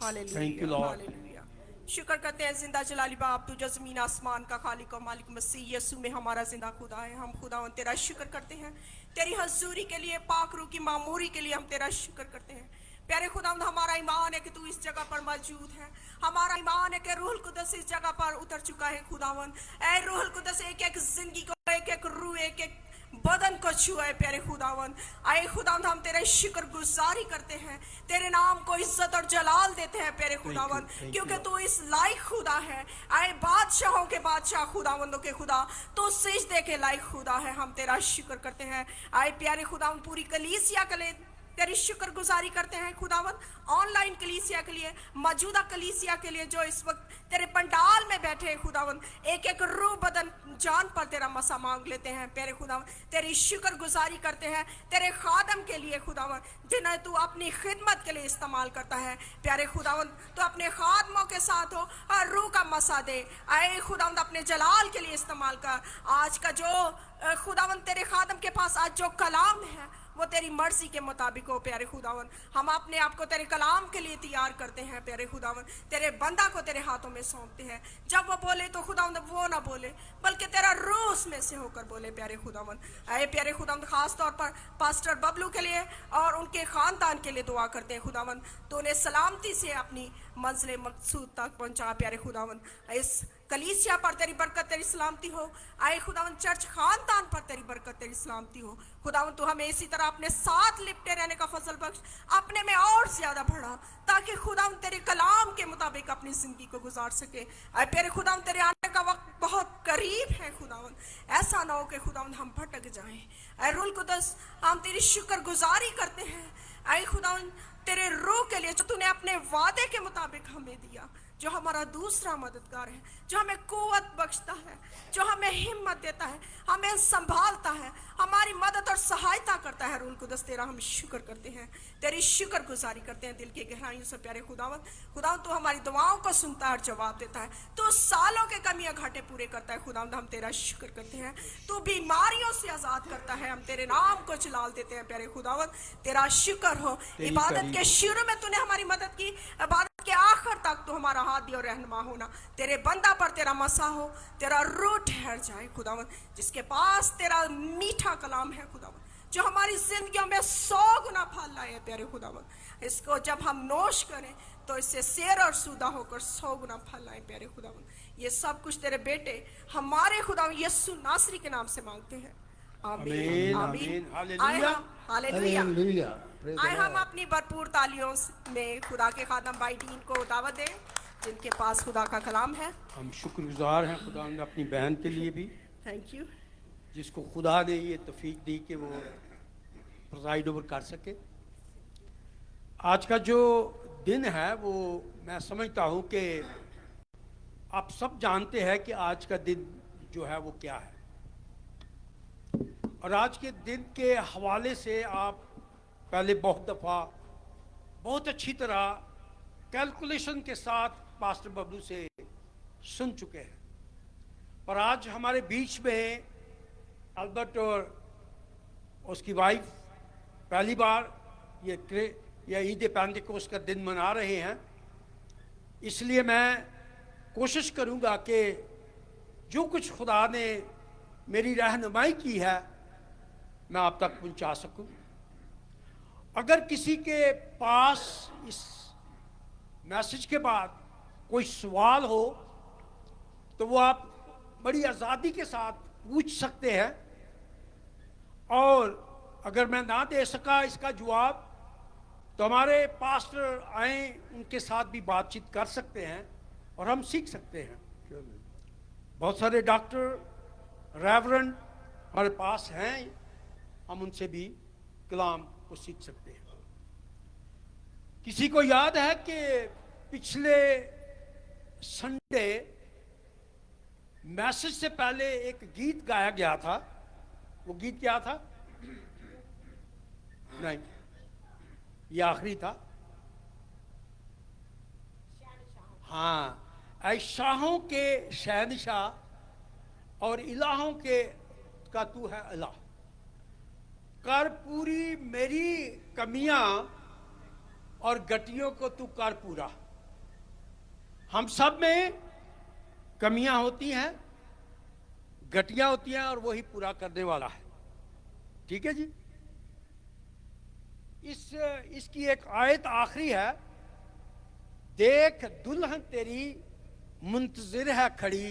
Thank you, Lord. हालेलुया। शुक्र करते हैं जिंदा जलाली बाप, तू जो जमीन आसमान का खालिक और मालिक मसीह यीशु में हमारा जिंदा खुदा है। हम खुदावन तेरा शुक्र करते हैं, तेरी हजूरी के लिए, पाक रूह की मामूरी के लिए हम तेरा शुक्र करते हैं। प्यारे खुदावंद, हमारा ईमान है कि तू इस जगह पर मौजूद है। हमारा ईमान है कि रूहुल कुदस इस जगह पर उतर चुका है। खुदावंद, ऐ रूहुल कुदस एक एक जिंदगी को, एक एक रूह, एक एक बदन को छुआ है। प्यारे खुदावंद, आए खुदावंद, हम तेरे शुक्र गुजारी करते हैं, तेरे नाम को इज्जत और जलाल देते हैं प्यारे खुदावंद, क्योंकि तू इस लायक खुदा है। आए बादशाहों के बादशाह, खुदावंदों के खुदा, तो सिजदे के लायक खुदा है। हम तेरा शुक्र करते हैं। आए प्यारे खुदावंद, पूरी कलीसिया के लिए तेरी शुक्र गुजारी करते हैं खुदावंद, ऑनलाइन कलीसिया के लिए, मौजूदा कलीसिया के लिए जो इस वक्त तेरे पंडाल में बैठे हैं खुदावंद, एक एक रूह बदन जान पर तेरा मसा मांग लेते हैं प्यारे खुदावंद। तेरी शुक्र गुजारी करते हैं तेरे खादम के लिए खुदावंद, जिन्हें तू अपनी खिदमत के लिए इस्तेमाल करता है। प्यारे खुदावंद, तो अपने खादमों के साथ हो और रूह का मसा दे। आए खुदावंद, अपने जलाल के लिए इस्तेमाल कर। आज का जो खुदावंद तेरे खादम के पास आज जो कलाम है वो तेरी मर्जी के मुताबिक हो प्यारे खुदावन। हम अपने आप को तेरे कलाम के लिए तैयार करते हैं प्यारे खुदावन। तेरे बंदा को तेरे हाथों में सौंपते हैं। जब वो बोले तो खुदावन वो ना बोले, बल्कि तेरा रूह उसमें से होकर बोले प्यारे खुदावन। आए प्यारे खुदावन, खास तौर पर पास्टर बबलू के लिए और उनके खानदान के लिए दुआ करते हैं खुदावन, तो उन्हें सलामती से अपनी मंजिल मकसूद तक पहुंचा प्यारे खुदावन। इस कलीसिया पर तेरी बरकत, तेरी सलामती हो। आए खुदावन, चर्च खानदान पर तेरी बरकत, तेरी सलामती हो खुदावन। तू हमें इसी तरह अपने साथ लिपटे रहने का फजल बख्श, अपने में और ज्यादा बढ़ा, ताकि खुदावन तेरे कलाम के मुताबिक अपनी जिंदगी को गुजार सके। आए प्यारे खुदावन, तेरे आने का वक्त बहुत करीब है खुदावन। ऐसा ना हो कि खुदावन हम भटक जाएं। आए रूहुल कुदस, हम तेरी शुक्र गुजारी करते हैं। आए खुदावन, तेरे रूह के लिए जो तूने अपने वादे के मुताबिक हमें दिया, जो हमारा दूसरा मददगार है, जो हमें कुव्वत बख्शता है, जो हमें हिम्मत देता है, हमें संभालता है, हमारी मदद और सहायता करता है। रूहुल कुदस, तेरा हम शुक्र करते हैं, तेरी शुक्र गुजारी करते हैं दिल की गहराइयों से प्यारे खुदावंद। खुदावंद, तू हमारी दुआओं को सुनता है और जवाब देता है। तू सालों के कमियां घाटे पूरे करता है खुदावंद। हम तेरा शुक्र करते हैं। तू बीमारियों से आजाद करता है। हम तेरे नाम को जलाल देते हैं प्यारे खुदावंद। तेरा शुक्र हो। इबादत के शुरू में तूने हमारी मदद की, इबादत के आखिर तक तू हमारा हादी और रहनुमा होना। तेरे बंदा पर तेरा मसा हो, तेरा रूह ठहर जाए खुदावन, जिसके पास तेरा मीठा कलाम है खुदावन, जो हमारी जिंदगियों में 100 गुना फल लाए प्यारे खुदावन। इसको जब हम नोश करें तो इससे शेर और सूदा होकर 100 गुना फल लाए प्यारे खुदावन। ये सब कुछ तेरे बेटे हमारे खुदावन यीशु नासरी के नाम से मांगते हैं। आमीन आमीन hallelujah hallelujah. Hallelujah. Praise the आए हम Lord. अपनी भरपूर तालियों में खुदा के खादम भाई डीन को दावत दें, जिनके पास खुदा का कलाम है। हम शुक्रगुजार हैं खुदा ने अपनी बहन के लिए भी, थैंक यू। जिसको खुदा ने ये तौफीक दी कि वो प्रिजाइड ओवर कर सके। आज का जो दिन है वो मैं समझता हूँ कि आप सब जानते हैं कि आज का दिन जो है वो क्या है, और आज के दिन के हवाले से आप पहले बहुत दफ़ा बहुत अच्छी तरह कैलकुलेशन के साथ पास्टर बबलू से सुन चुके हैं। पर आज हमारे बीच में अल्बर्ट और उसकी वाइफ पहली बार ये ईद पेंटिकोस्ट का दिन मना रहे हैं। इसलिए मैं कोशिश करूंगा कि जो कुछ खुदा ने मेरी रहनुमाई की है मैं आप तक पहुंचा सकूं। अगर किसी के पास इस मैसेज के बाद कोई सवाल हो तो वो आप बड़ी आज़ादी के साथ पूछ सकते हैं, और अगर मैं ना दे सका इसका जवाब तो हमारे पास्टर आए, उनके साथ भी बातचीत कर सकते हैं और हम सीख सकते हैं। बहुत सारे डॉक्टर रेवरेंड हमारे पास हैं, हम उनसे भी कलाम को सीख सकते हैं। किसी को याद है कि पिछले संडे मैसेज से पहले एक गीत गाया गया था? वो गीत क्या था? नहीं, ये आखिरी था। हाँ, ऐ शाहों के शहनशाह और इलाहों के का तू है अल्लाह। कर पूरी मेरी कमियां और गटियों को तू कर पूरा। हम सब में कमियां होती हैं, गटियां होती हैं, और वही पूरा करने वाला है। ठीक है जी। इसकी एक आयत आखिरी है, देख दुल्हन तेरी मुंतजिर है खड़ी,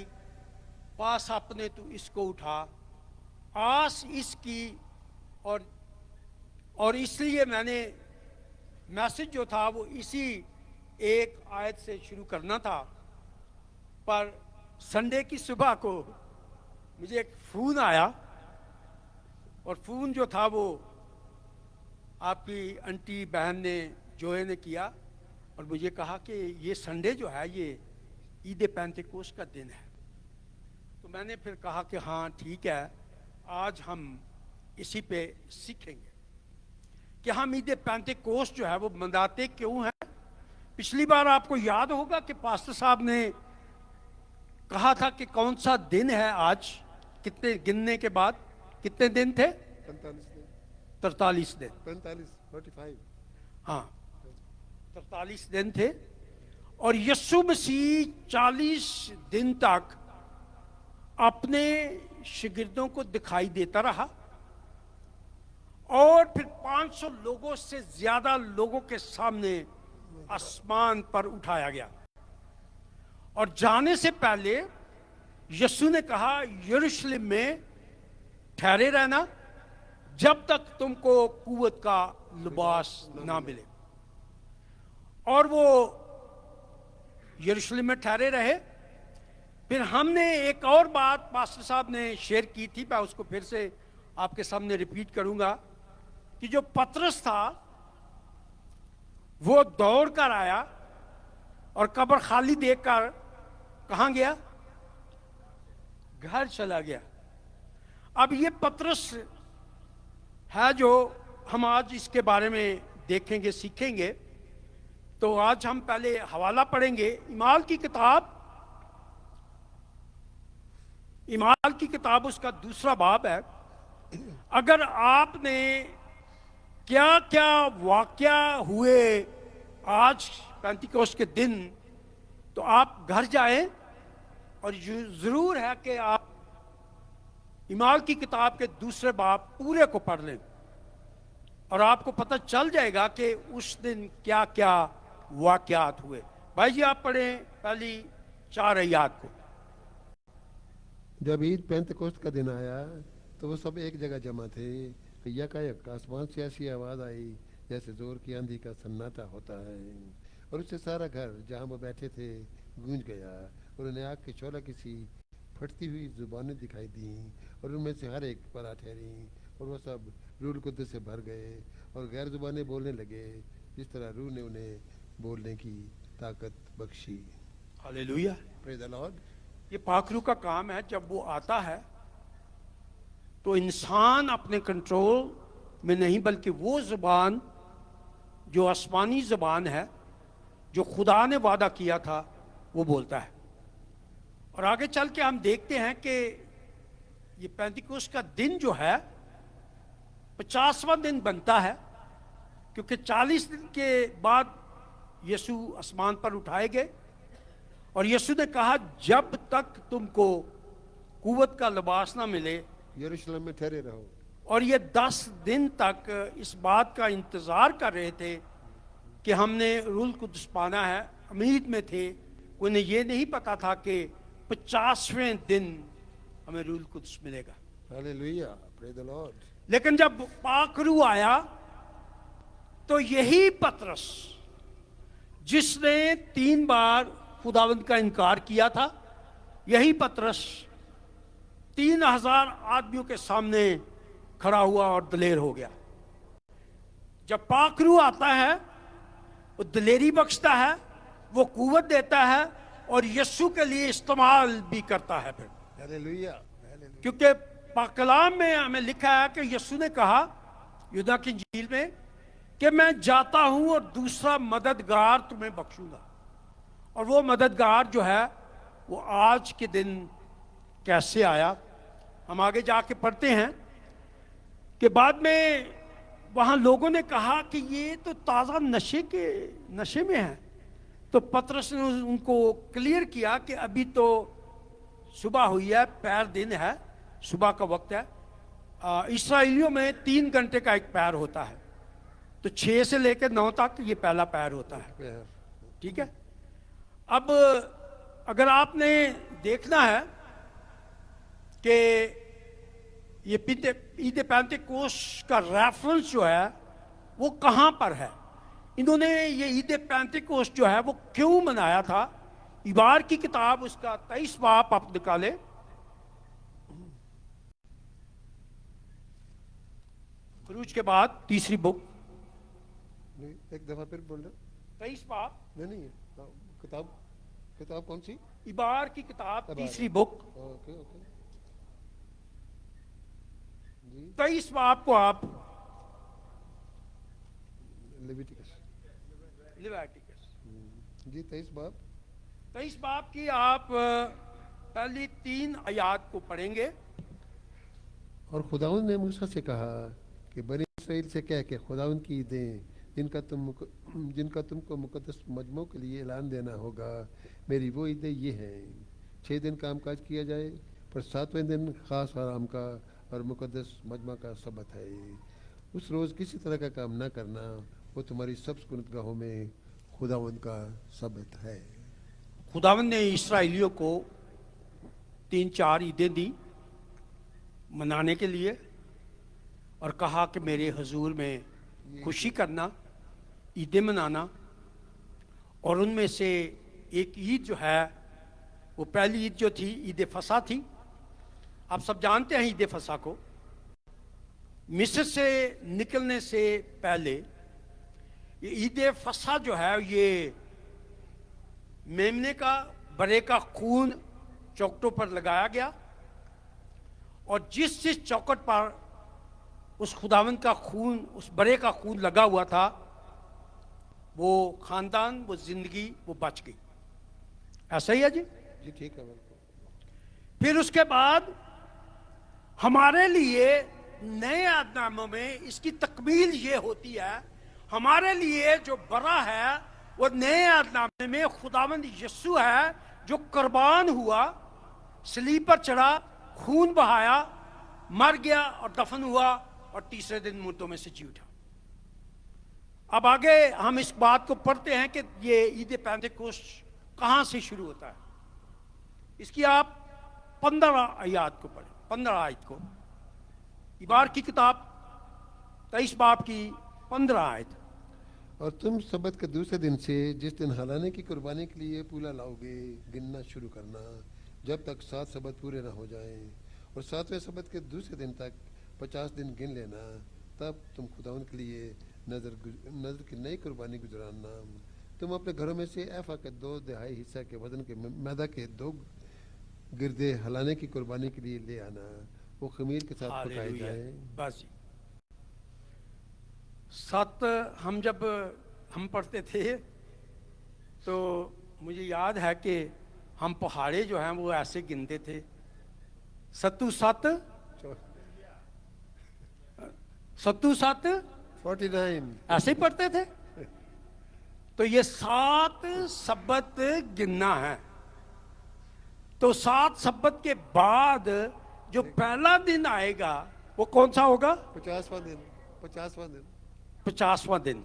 पास अपने तू इसको उठा, आस इसकी। और इसलिए मैंने मैसेज जो था वो इसी एक आयत से शुरू करना था, पर संडे की सुबह को मुझे एक फ़ोन आया, और फ़ोन जो था वो आपकी आंटी बहन ने, जोए ने किया, और मुझे कहा कि ये संडे जो है ये ईद पेंटेकोस्ट का दिन है। तो मैंने फिर कहा कि हाँ ठीक है, आज हम इसी पे सीखेंगे कि हम ईद पेंटेकोस्ट जो है वो मनाते क्यों हैं। पिछली बार आपको याद होगा कि पास्टर साहब ने कहा था कि कौन सा दिन है आज, कितने गिनने के बाद कितने दिन थे? 43 दिन। 45 हाँ, 43 दिन थे। और यीशु मसीह 40 दिन तक अपने शिगिर्दों को दिखाई देता रहा, और फिर 500 लोगों से ज्यादा लोगों के सामने आसमान पर उठाया गया। और जाने से पहले यीशु ने कहा, यरूशलेम में ठहरे रहना जब तक तुमको कुव्वत का लिबास ना मिले। और वो यरूशलेम में ठहरे रहे। फिर हमने एक और बात पास्टर साहब ने शेयर की थी, मैं उसको फिर से आपके सामने रिपीट करूंगा, कि जो पतरस था वो दौड़ कर आया और कब्र खाली देखकर कहां गया? घर चला गया। अब ये पतरस है जो हम आज इसके बारे में देखेंगे, सीखेंगे। तो आज हम पहले हवाला पढ़ेंगे, इमाल की किताब उसका दूसरा बाब है। अगर आपने क्या क्या वाकया हुए आज पेंटिकोस्ट के दिन, तो आप घर जाएं और जरूर है कि आप इमाल की किताब के दूसरे बाब पूरे को पढ़ लें, और आपको पता चल जाएगा कि उस दिन क्या क्या वाकयात हुए। भाई जी आप पढ़ें पहली 4 आयत को। जब ईद पेंतकोस्त का दिन आया तो वो सब एक जगह जमा थे। यकायक आसमान से ऐसी आवाज़ आई जैसे जोर की आंधी का सन्नाटा होता है, और उससे सारा घर जहाँ वो बैठे थे गूंज गया। और उन्हें आग की शोला की सी फटती हुई जुबानें दिखाई दी, और उनमें से हर एक पर आ ठहरी, और वो सब रूह कुद्दस से भर गए और गैर जुबानें बोलने लगे, जिस तरह रूह ने उन्हें बोलने की ताकत बख्शी। Hallelujah, praise the lord. ये पाखरू का काम है। जब वो आता है तो इंसान अपने कंट्रोल में नहीं, बल्कि वो जुबान जो आसमानी जुबान है, जो खुदा ने वादा किया था, वो बोलता है। और आगे चल के हम देखते हैं कि ये पेंटिकोस्ट का दिन जो है 50वां दिन बनता है, क्योंकि 40 दिन के बाद यीशु आसमान पर उठाए गए, और यीशु ने कहा जब तक तुमको कुव्वत का लिबास ना मिले यरूशलेम में ठहरे रहो। और ये 10 दिन तक इस बात का इंतज़ार कर रहे थे कि हमने रूह कुद्स पाना है, उम्मीद में थे। उन्हें ये नहीं पता था कि 50वें दिन हमें रूह कुद्स मिलेगा। Hallelujah, praise the Lord. लेकिन जब पाखरू आया तो यही पतरस जिसने 3 बार खुदावंद का इनकार किया था, यही पतरस 3000 आदमियों के सामने खड़ा हुआ और दलेर हो गया। जब पाखरू आता है वो दलेरी बख्शता है, वो कुव्वत देता है, और यीशु के लिए इस्तेमाल भी करता है। फिर हालेलुया, क्योंकि पाक कलाम में हमें लिखा है कि यीशु ने कहा यूदा की इंजील में कि मैं जाता हूं और दूसरा मददगार तुम्हें बख्शूंगा। और वो मददगार जो है वो आज के दिन कैसे आया, हम आगे जाके पढ़ते हैं कि बाद में वहाँ लोगों ने कहा कि ये तो ताज़ा नशे में है। तो पतरस ने उनको क्लियर किया कि अभी तो सुबह हुई है, पैर दिन है, सुबह का वक्त है। इस्राएलियों में 3 घंटे का एक पैर होता है, तो 6 से लेकर 9 तक ये पहला पैर होता है। ठीक है। अब अगर आपने देखना है कि ये ईद पेंतेकोस्त का रेफरेंस जो है वो कहाँ पर है, इन्होंने ये ईद पेंतेकोस्त जो है वो क्यों मनाया था, इबार की किताब उसका 23 बाब आप निकाले। खरूज के बाद तीसरी बुक, नहीं, एक दफा फिर बोल रहे। 23 बाब, नहीं, किताब कौन सी? इबार की किताब इबार। तीसरी बुक, ओके जी। 23 बाब को आप लेविटिकस जी 23 बाब 23 बाब की आप पहली 3 आयात को पढ़ेंगे। और खुदावंद ने मूसा से कहा कि बनी इसराइल से कह के खुदावंद की ईदें जिनका तुमको मुकद्दस मजमों के लिए ऐलान देना होगा, मेरी वो ईदें ये हैं। 6 दिन कामकाज किया जाए, पर 7वें दिन खास आराम का और मुकद्दस मजमा का सबत है। उस रोज़ किसी तरह का काम ना करना, वो तुम्हारी सब सुन्नतगाहों में खुदावंद का सबत है। खुदावंद ने इस्राएलियों को 3-4 ईदें दी मनाने के लिए और कहा कि मेरे हुजूर में खुशी करना, ईदें मनाना। और उनमें से एक ईद जो है वो पहली ईद जो थी ईद फसा थी। आप सब जानते हैं ईद फसा को। मिस्र से निकलने से पहले ये ईद फसा जो है ये मेमने का बड़े का खून चौकटों पर लगाया गया, और जिस चौकट पर उस खुदावंद का खून, उस बड़े का खून लगा हुआ था, वो खानदान, वो जिंदगी, वो बच गई। ऐसा ही है जी? जी ठीक है, बिल्कुल। फिर उसके बाद हमारे लिए नए आदनामों में इसकी तकमील ये होती है, हमारे लिए जो बड़ा है वो नए आदनामे में खुदावंद यीशु है, जो कुर्बान हुआ, सलीब पर चढ़ा, खून बहाया, मर गया और दफन हुआ और तीसरे दिन मुर्दों में से जी उठा। अब आगे हम इस बात को पढ़ते हैं कि ये ईद पेंतेकोस्त कहाँ से शुरू होता है। इसकी आप 15 आयत को पढ़ें, 15 आयत को, इबार की किताब 23 बाब की 15 आयत। और तुम सबत के दूसरे दिन से जिस दिन हलाने की कुर्बानी के लिए पूला लाओगे, गिनना शुरू करना जब तक 7 सबत पूरे ना हो जाएं, और 7वें सबत के दूसरे दिन तक 50 दिन गिन लेना। तब तुम खुदावंद के लिए नजर की नई कुर्बानी गुजराना। तुम अपने घरों में से एफा के 2/2 हिस्सा के वजन के मैदा के 2 गिरदे हलाने की कुर्बानी के लिए ले आना, वो खमीर के साथ पकाए जाए। बस 7 हम पढ़ते थे तो मुझे याद है कि हम पहाड़े जो हैं वो ऐसे गिनते थे, 7 49 ऐसे ही पढ़ते थे। तो ये 7 सबत गिनना है। तो 7 सबत के बाद जो पहला दिन आएगा वो कौन सा होगा? 50वां दिन।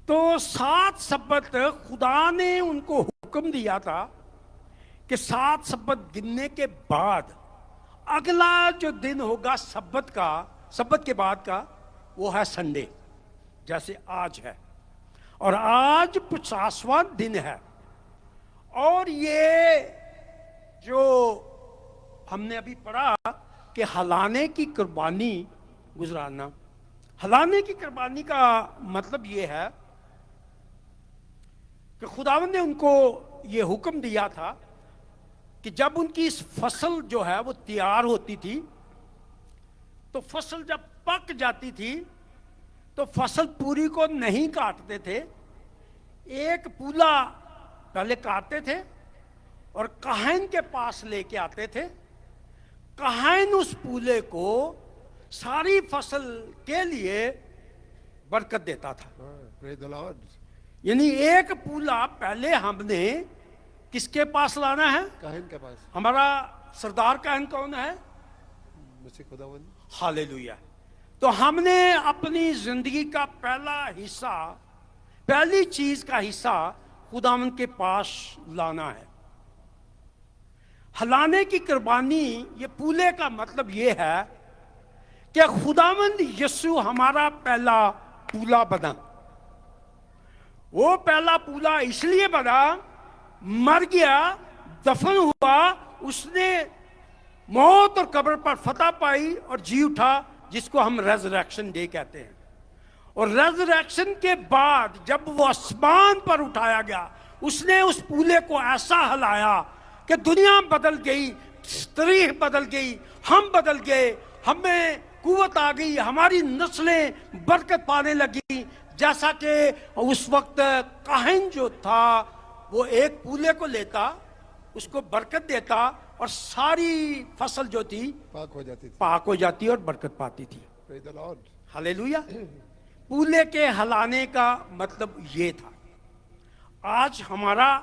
तो 7 सबत खुदा ने उनको हुक्म दिया था कि 7 सबत गिनने के बाद अगला जो दिन होगा सबत के बाद का, वो है संडे, जैसे आज है। और आज 50वां दिन है। और ये जो हमने अभी पढ़ा कि हलाने की कुर्बानी गुजराना, हलाने की कुर्बानी का मतलब ये है कि खुदावंद ने उनको ये हुक्म दिया था कि जब उनकी इस फसल जो है वो तैयार होती थी, तो फसल जब पक जाती थी तो फसल पूरी को नहीं काटते थे, एक पूला पहले काटते थे और काहिन के पास लेके आते थे। काहिन उस पूले को सारी फसल के लिए बरकत देता था। Praise the Lord. यानी एक पूला पहले हमने किसके पास लाना है? काहिन के पास हमारा सरदार काहिन कौन है? मसीह खुदावन। हालेलुया। तो हमने अपनी जिंदगी का पहला हिस्सा, पहली चीज का हिस्सा खुदावन के पास लाना है। हलाने की कुर्बानी, ये पूले का मतलब ये है कि खुदावंद यीशु हमारा पहला पूला बना। वो पहला पूला इसलिए बना, मर गया, दफन हुआ, उसने मौत और कब्र पर फतह पाई और जी उठा, जिसको हम रेजरेक्शन डे कहते हैं। और रेजरेक्शन के बाद जब वो आसमान पर उठाया गया, उसने उस पूले को ऐसा हिलाया कि दुनिया बदल गई, तारीख बदल गई, हम बदल गए, हमें कुव्वत आ गई, हमारी नस्लें बरकत पाने लगी। जैसा कि उस वक्त काहिन जो था वो एक पूले को लेता, उसको बरकत देता और सारी फसल जो थी पाक हो जाती थी। पाक हो जाती और बरकत पाती थी। Praise the Lord. हालेलुया। पूले के हलाने का मतलब ये था। आज हमारा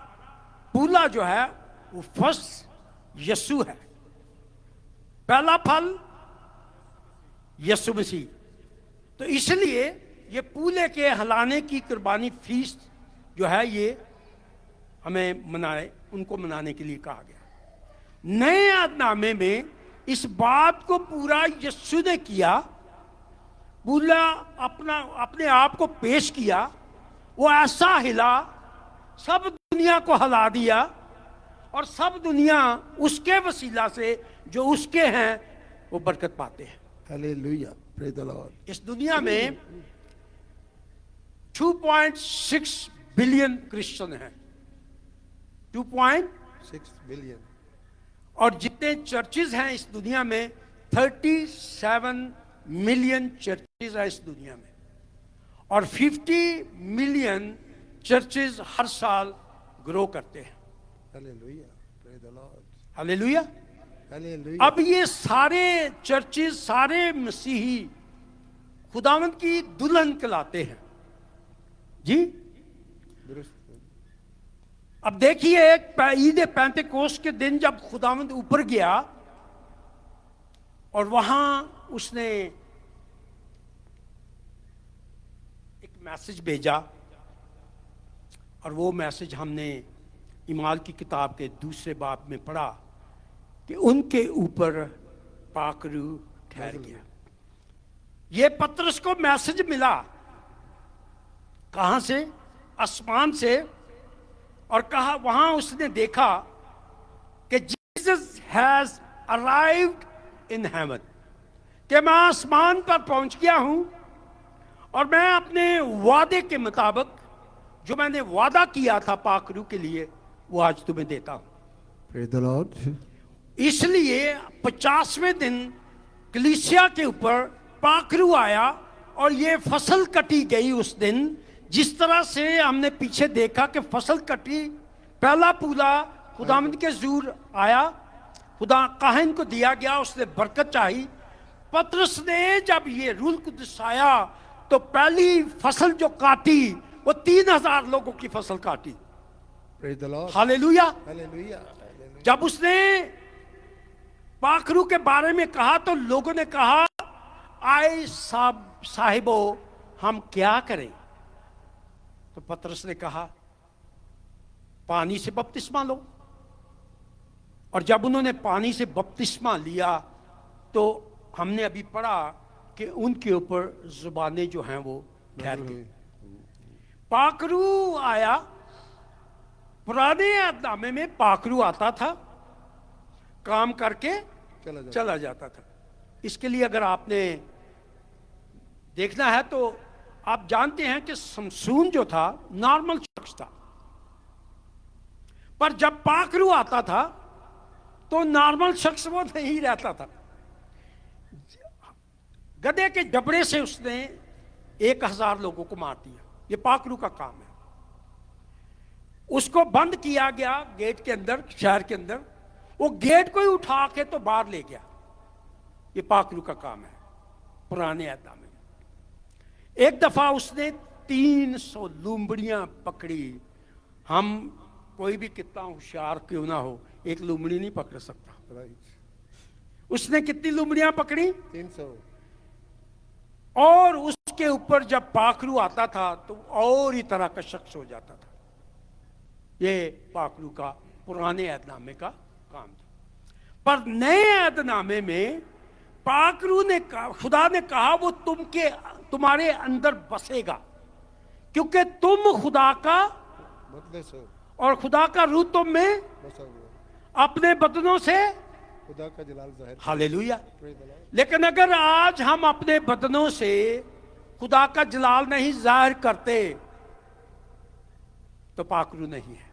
पूला जो है वो फर्स्ट यीशु है, पहला फल यीशु मसीह। तो इसलिए ये पूले के हलाने की कुर्बानी फीस्ट जो है ये हमें मनाए, उनको मनाने के लिए कहा गया। नए अहदनामे में इस बात को पूरा यीशु ने किया, पूरा अपने आप को पेश किया। वो ऐसा हिला, सब दुनिया को हिला दिया और सब दुनिया उसके वसीला से जो उसके हैं वो बरकत पाते हैं। Hallelujah. Praise the Lord. इस दुनिया में 2.6 बिलियन क्रिश्चियन हैं, 6 billion. और जितने चर्चेज हैं इस दुनिया में 37 मिलियन चर्चेज हैं इस दुनिया में, और 50 मिलियन चर्चेज हर साल ग्रो करते हैं। Hallelujah. Praise the Lord. Hallelujah. Hallelujah. अब ये सारे चर्चेज, सारे मसीही खुदावंद की दुल्हन कहलाते हैं जी। दुरुस्त। अब देखिए, ईद पेंतेकोस्त के दिन जब खुदावंद ऊपर गया और वहां उसने एक मैसेज भेजा, और वो मैसेज हमने ईमाल की किताब के दूसरे बाब में पढ़ा कि उनके ऊपर पाक रूह ठहर गया। ये पतरस को मैसेज मिला, कहां से? आसमान से। और कहा, वहां उसने देखा कि Jesus has arrived in heaven, कि मैं आसमान पर पहुंच गया हूं और मैं अपने वादे के मुताबिक जो मैंने वादा किया था पाक रूह के लिए, वो आज तुम्हें देता हूं। Praise the Lord. इसलिए 50वें दिन कलीसिया के ऊपर पाक रूह आया और ये फसल कटी गई उस दिन। जिस तरह से हमने पीछे देखा कि फसल कटी, पहला पूला खुदावंद के ज़ूर आया, खुदा काहिन को दिया गया, उसने बरकत चाही। पतरस ने जब ये रूल कुदस आया तो पहली फसल जो काटी वो 3000 लोगों की फसल काटी। Praise the Lord. Hallelujah. Hallelujah. Hallelujah. जब उसने पाखरू के बारे में कहा तो लोगों ने कहा, आए साहिबो हम क्या करें? तो पतरस ने कहा, पानी से बपतिस्मा लो। और जब उन्होंने पानी से बपतिस्मा लिया तो हमने अभी पढ़ा कि उनके ऊपर जुबानें जो हैं वो ठहर गई। पाखरू आया, पुराने अहदनामे में पाखरू आता था, काम करके चला जाता था। इसके लिए अगर आपने देखना है तो आप जानते हैं कि समसून जो था नॉर्मल शख्स था, पर जब पाखरू आता था तो नॉर्मल शख्स वो नहीं रहता था। गधे के जबड़े से उसने 1000 लोगों को मार दिया। ये पाखरू का काम है। उसको बंद किया गया गेट के अंदर, शहर के अंदर। वो गेट को ही उठा के तो बाहर ले गया। ये पाखरू का काम है। पुराने ऐतनामे में। एक दफा उसने 300 लुमड़ियां पकड़ी। हम कोई भी कितना होशियार क्यों ना हो, एक लुमड़ी नहीं पकड़ सकता। Right. उसने कितनी लुमड़ियां पकड़ी? 300. और उसके ऊपर जब पाखरू आता था तो और ही तरह का शख्स हो जाता था। ये पाखरू का पुराने ऐतनामे का काम था। पर नए ऐतनामे में पाखरू ने कहा, खुदा ने कहा वो तुम्हारे अंदर बसेगा, क्योंकि तुम खुदा का मतलब सो और खुदा का रूह तुम में बसा हुआ अपने बदनों से। खुदा का जलाल जाहिर। हालेलुया। Praise the Lord. लेकिन अगर आज हम अपने बदनों से खुदा का जलाल नहीं जाहिर करते तो पाखरू नहीं है।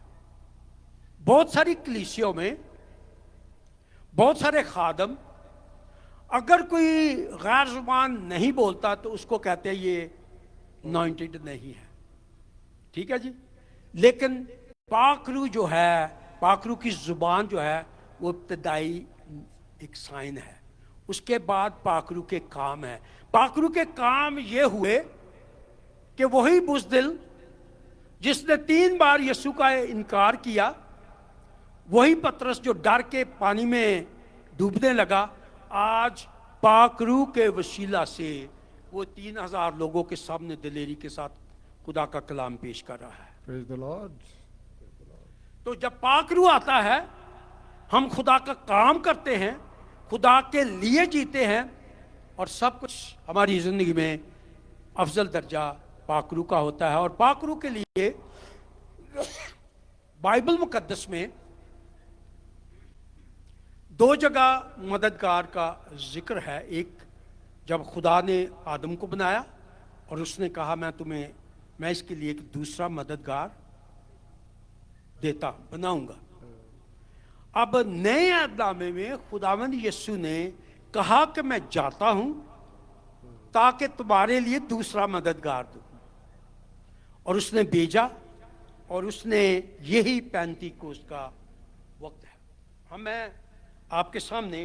बहुत सारी कलीसियों में बहुत सारे खादम, अगर कोई गैर जुबान नहीं बोलता तो उसको कहते हैं ये अनॉइंटेड नहीं है। ठीक है जी। लेकिन पाखरू जो है, पाखरू की जुबान जो है वो इब्तदाई एक साइन है। उसके बाद पाखरू के काम है। पाखरू के काम ये हुए कि वही बुज़दिल जिसने 3 बार यीशु का इनकार किया, वही पतरस जो डर के पानी में डूबने लगा, आज पाखरू के वसीला से वो 3000 लोगों के सामने दिलेरी के साथ खुदा का कलाम पेश कर रहा है। Praise the Lord. तो जब पाखरू आता है, हम खुदा का काम करते हैं, खुदा के लिए जीते हैं, और सब कुछ हमारी जिंदगी में अफजल दर्जा पाखरू का होता है। और पाखरू के लिए बाइबल मुकद्दस में 2 जगह मददगार का जिक्र है। एक जब खुदा ने आदम को बनाया और उसने कहा मैं इसके लिए एक दूसरा मददगार देता बनाऊंगा। अब नए ऐतनामे में खुदावंद यीशु ने कहा कि मैं जाता हूं ताकि तुम्हारे लिए दूसरा मददगार दूं, और उसने भेजा, और उसने यही पेंतीकोस्त का वक्त है। मैं आपके सामने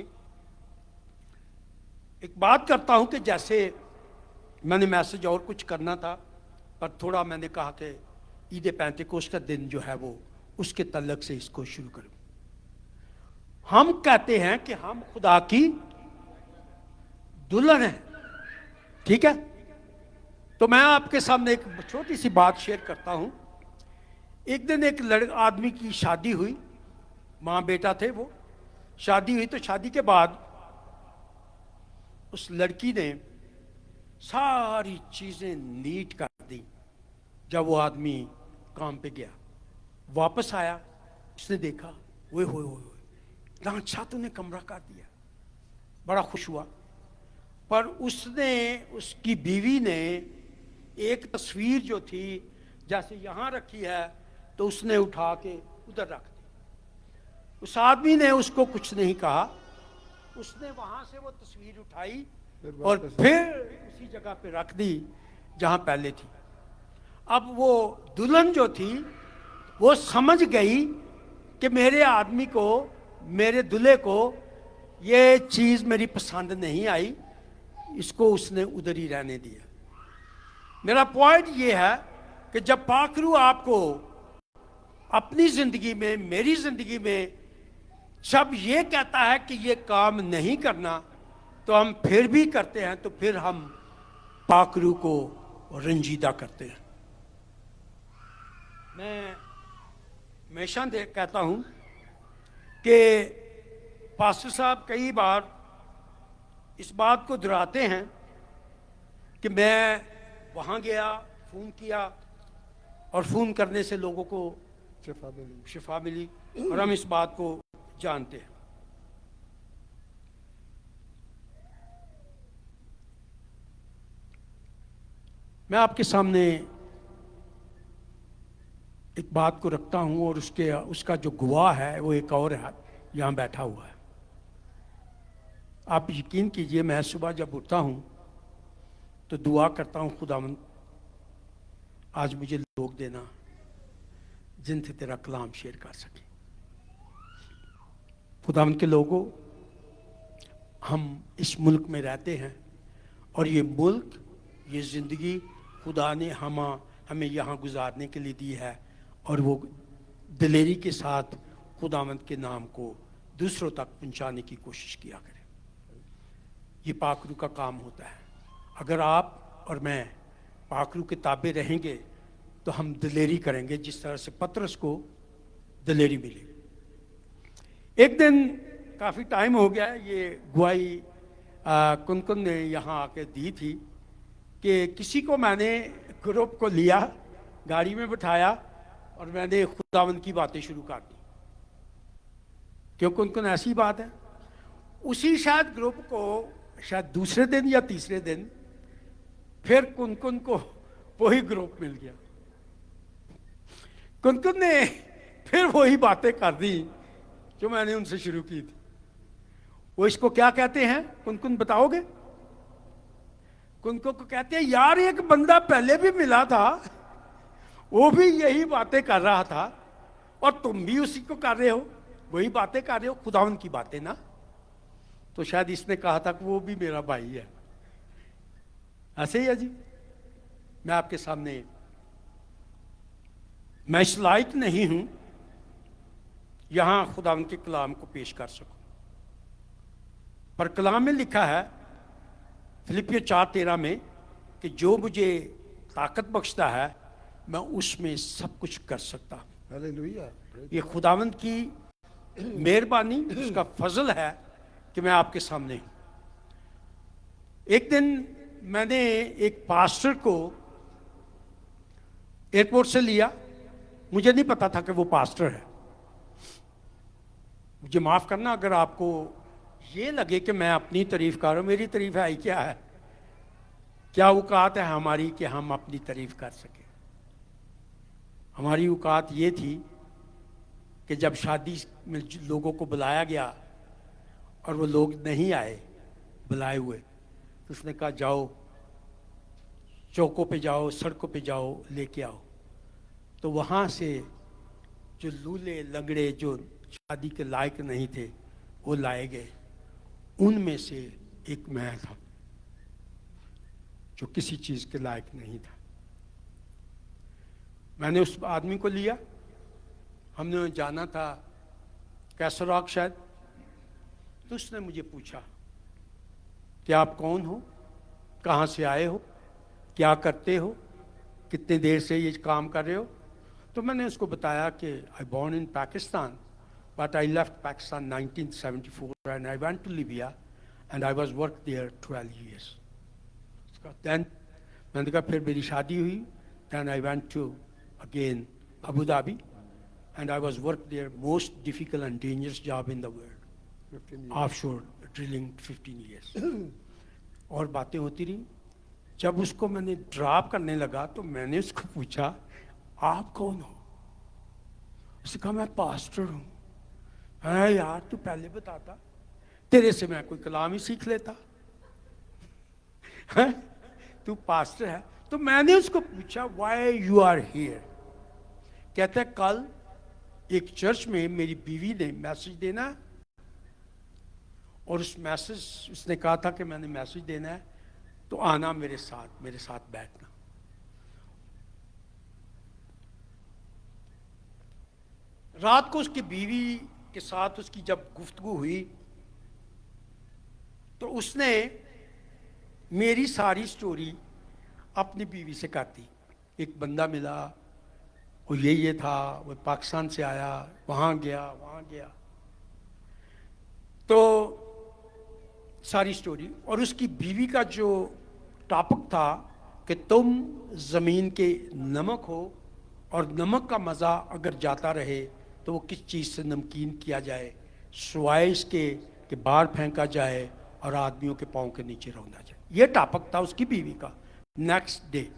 एक बात करता हूं कि जैसे मैंने मैसेज और कुछ करना था, पर थोड़ा मैंने कहा कि ईद पेंतीकोस्त का दिन जो है वो उसके तल्लक से इसको शुरू करूं। हम कहते हैं कि हम खुदा की दुल्हन हैं। ठीक है। तो मैं आपके सामने एक छोटी सी बात शेयर करता हूं। एक दिन एक आदमी की शादी हुई, माँ बेटा थे, वो शादी हुई। तो शादी के बाद उस लड़की ने सारी चीजें नीट कर दी। जब वो आदमी काम पे गया, वापस आया, उसने देखा, ओए होए होए इतना अच्छा तूने कमरा कर दिया, बड़ा खुश हुआ। पर उसकी बीवी ने एक तस्वीर जो थी जैसे यहां रखी है, तो उसने उठा के उधर रख दी। उस आदमी ने उसको कुछ नहीं कहा, उसने वहां से वो तस्वीर उठाई और फिर उसी जगह पे रख दी जहां पहले थी। अब वो दुल्हन जो थी वो समझ गई कि मेरे आदमी को, मेरे दूल्हे को ये चीज मेरी पसंद नहीं आई, इसको उसने उधर ही रहने दिया। मेरा पॉइंट ये है कि जब पाखरू आपको अपनी जिंदगी में, मेरी जिंदगी में जब ये कहता है कि ये काम नहीं करना, तो हम फिर भी करते हैं, तो फिर हम पाखरू को रंजीदा करते हैं। मैं हमेशा कहता हूं कि पास्टर साहब कई बार इस बात को दोहराते हैं कि मैं वहां गया, फोन किया, और फोन करने से लोगों को शिफा मिली, और हम इस बात को जानते हैं। मैं आपके सामने एक बात को रखता हूं, और उसका जो गवाह है वो एक और है, यहां बैठा हुआ है। आप यकीन कीजिए, मैं सुबह जब उठता हूं तो दुआ करता हूं, खुदावंद आज मुझे लोग देना जिनसे तेरा कलाम शेयर कर सके। खुदावंद के लोगों, हम इस मुल्क में रहते हैं और ये मुल्क, ये ज़िंदगी खुदा ने हमें यहाँ गुजारने के लिए दी है, और वो दिलेरी के साथ खुदावंद के नाम को दूसरों तक पहुँचाने की कोशिश किया करें। ये पाकरू का काम होता है। अगर आप और मैं पाकरू के ताबे रहेंगे तो हम दिलेरी करेंगे, जिस तरह से पतरस को दिलेरी मिली। एक दिन काफ़ी टाइम हो गया, ये गुआई कुनकुन ने यहाँ आके दी थी कि किसी को मैंने ग्रुप को लिया, गाड़ी में बिठाया और मैंने खुदावंद की बातें शुरू कर दी। क्यों कुनकुन ऐसी बात है। उसी शायद ग्रुप को शायद दूसरे दिन या तीसरे दिन फिर कुनकुन को वही ग्रुप मिल गया। कुनकुन ने फिर वही बातें कर दी जो मैंने उनसे शुरू की थी। वो इसको क्या कहते हैं, कुनकुन बताओगे? कुनकुन को कहते हैं, यार एक बंदा पहले भी मिला था, वो भी यही बातें कर रहा था और तुम भी उसी को कर रहे हो, वही बातें कर रहे हो, खुदावन की बातें ना। तो शायद इसने कहा था कि वो भी मेरा भाई है। ऐसे ही है जी। मैं आपके सामने, मैं इस लायक नहीं हूं यहां खुदावन के कलाम को पेश कर सकूं, पर कलाम में लिखा है फिलिपियर 4:13 में कि जो मुझे ताकत बख्शता है मैं उसमें सब कुछ कर सकता हूं। Hallelujah. ये खुदावंद की मेहरबानी, उसका फजल है कि मैं आपके सामने हूं। एक दिन मैंने एक पास्टर को एयरपोर्ट से लिया, मुझे नहीं पता था कि वो पास्टर है। मुझे माफ करना अगर आपको ये लगे कि मैं अपनी तारीफ कर रहा हूं। मेरी तारीफ है ही क्या है, क्या औकात है हमारी कि हम अपनी तारीफ कर सके। हमारी औकात ये थी कि जब शादी में लोगों को बुलाया गया और वो लोग नहीं आए बुलाए हुए, तो उसने कहा जाओ चौकों पे जाओ, सड़कों पे जाओ, लेके आओ। तो वहाँ से जो लूले लंगड़े जो शादी के लायक नहीं थे वो लाए गए। उनमें से एक मैं था जो किसी चीज़ के लायक नहीं था। मैंने उस आदमी को लिया, हमने जाना था कैसर रॉक शायद। तो उसने मुझे पूछा कि आप कौन हो, कहाँ से आए हो, क्या करते हो, कितने देर से ये काम कर रहे हो। तो मैंने उसको बताया कि I born in Pakistan but I left Pakistan 1974 and I went to Libya and I was work there 12 years। Then मैंने कहा फिर मेरी शादी हुई, then I went to again Abu Dhabi and I was worked there, most difficult and dangerous job in the world, 15 years. offshore drilling 15 years। और बातें होती रही। जब उसको मैंने ड्रॉप करने लगा तो मैंने उसको पूछा आप कौन हो। उसने कहा मैं पास्टर हूँ। अरे यार तू पहले बताता, तेरे से मैं कोई कलाम ही सीख लेता। हैं? तू पास्टर है। तो मैंने उसको पूछा व्हाई यू आर हियर। कहता है कल एक चर्च में मेरी बीवी ने मैसेज देना है और उस मैसेज उसने कहा था कि मैंने मैसेज देना है तो आना मेरे साथ बैठना। रात को उसकी बीवी के साथ उसकी जब गुफ्तगू हुई तो उसने मेरी सारी स्टोरी अपनी बीवी से कर दी। एक बंदा मिला, वो ये था, वो पाकिस्तान से आया, वहाँ गया, तो सारी स्टोरी। और उसकी बीवी का जो टॉपिक था कि तुम ज़मीन के नमक हो और नमक का मज़ा अगर जाता रहे तो वो किस चीज़ से नमकीन किया जाए, सिवाय इसके कि बाहर फेंका जाए और आदमियों के पाँव के नीचे रौंदा जाए। ये टॉपिक था उसकी बीवी का। नेक्स्ट डे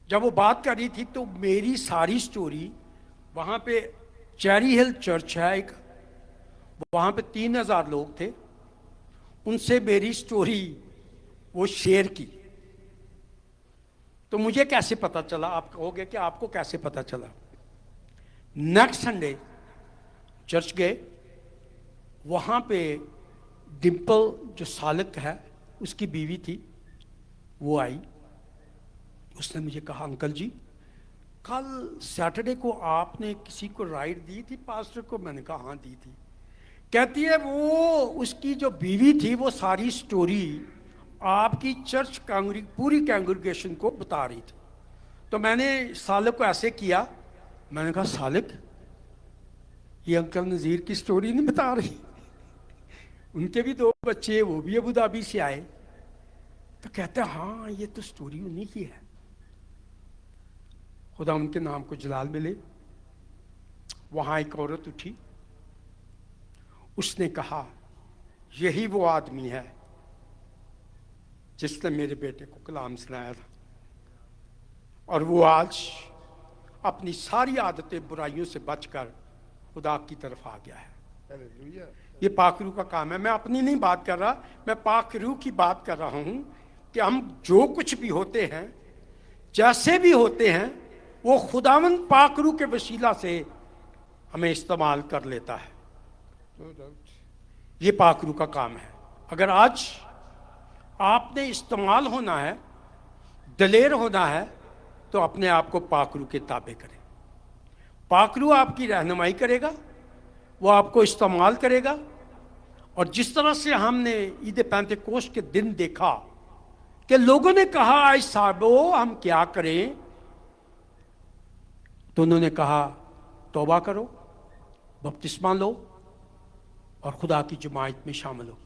जब वो बात कर रही थी तो मेरी सारी स्टोरी, वहाँ पे चेरी हिल चर्च है एक, वहाँ पे 3000 लोग थे, उनसे मेरी स्टोरी वो शेयर की। तो मुझे कैसे पता चला, आप कहोगे कि आपको कैसे पता चला। नेक्स्ट संडे चर्च गए, वहाँ पे डिम्पल जो सालिक है उसकी बीवी थी, वो आई, उसने मुझे कहा अंकल जी कल सैटरडे को आपने किसी को राइड दी थी पास्टर को? मैंने कहा हाँ दी थी। कहती है वो उसकी जो बीवी थी वो सारी स्टोरी आपकी चर्च पूरी कैंग्रीगेशन को बता रही थी। तो मैंने सालिक को ऐसे किया, मैंने कहा सालिक ये अंकल नज़ीर की स्टोरी नहीं बता रही, उनके भी 2 बच्चे, वो भी अबू धाबी से आए। तो कहते हैं हाँ ये तो स्टोरी उन्हीं की है। खुदा उनके नाम को जलाल मिले। वहां एक औरत उठी, उसने कहा यही वो आदमी है जिसने मेरे बेटे को कलाम सुनाया था, और वो आज अपनी सारी आदतें बुराइयों से बचकर खुदा की तरफ आ गया है। Hallelujah. ये पाक रूह का काम है। मैं अपनी नहीं बात कर रहा, मैं पाक रूह की बात कर रहा हूं कि हम जो कुछ भी होते हैं, जैसे भी होते हैं, वो खुदावंद पाक रूह के वसीला से हमें इस्तेमाल कर लेता है। No doubt. ये पाक रूह का काम है। अगर आज आपने इस्तेमाल होना है, दलेर होना है, तो अपने आप को पाक रूह के ताबे करें। पाक रूह आपकी रहनुमाई करेगा, वो आपको इस्तेमाल करेगा। और जिस तरह से हमने ईद पेंतेकोस्त के दिन देखा कि लोगों ने कहा आज साहबो हम क्या करें, तो उन्होंने कहा तौबा करो, बपतिस्मा लो और खुदा की जमात में शामिल हो।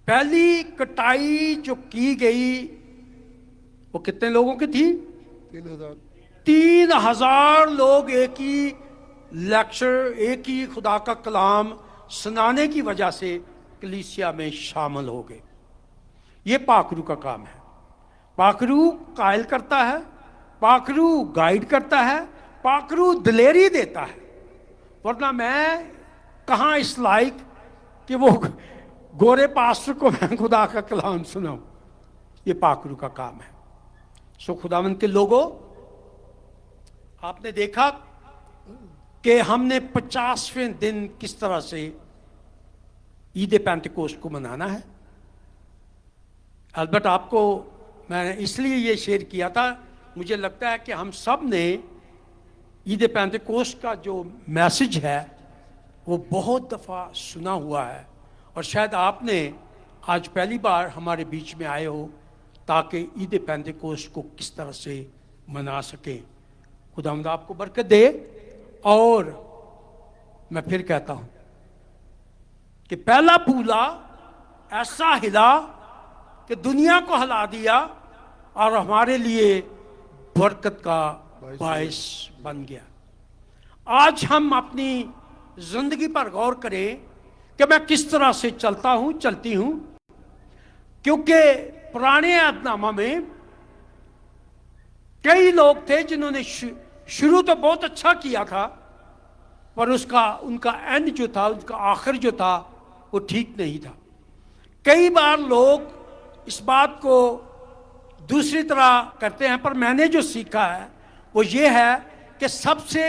पहली कटाई जो की गई वो कितने लोगों की थी? 3,000. 3,000 लोग एक ही लेक्चर, एक ही खुदा का कलाम सुनाने की वजह से कलीसिया में शामिल हो गए। ये पाकरू का काम है। पाकरू कायल करता है, पाकरू गाइड करता है, पाकरू दिलेरी देता है। वरना मैं कहाँ इस लायक कि वो गोरे पास्टर को मैं खुदा का कलाम सुनाऊं। ये पाकरू का काम है। सो खुदावंद के लोगों, आपने देखा कि हमने 50वें दिन किस तरह से ईद पेंतेकोस्त को मनाना है। अलबत्त आपको मैंने इसलिए ये शेयर किया था, मुझे लगता है कि हम सब ने ईद पेंतेकोस्त का जो मैसेज है वो बहुत दफ़ा सुना हुआ है, और शायद आपने आज पहली बार हमारे बीच में आए हो ताकि ईद पेंतेकोस्त को किस तरह से मना सकें। खुदावंद आपको बरकत दे। और मैं फिर कहता हूं कि पहला फूला ऐसा हिला कि दुनिया को हिला दिया और हमारे लिए बरकत का बायस बन गया। आज हम अपनी जिंदगी पर गौर करें कि मैं किस तरह से चलता हूं, चलती हूं, क्योंकि पुराने अहदनामा में कई लोग थे जिन्होंने शुरू तो बहुत अच्छा किया था, पर उनका एंड जो था, उनका आखिर जो था, वो ठीक नहीं था। कई बार लोग इस बात को दूसरी तरह करते हैं, पर मैंने जो सीखा है वो ये है कि सबसे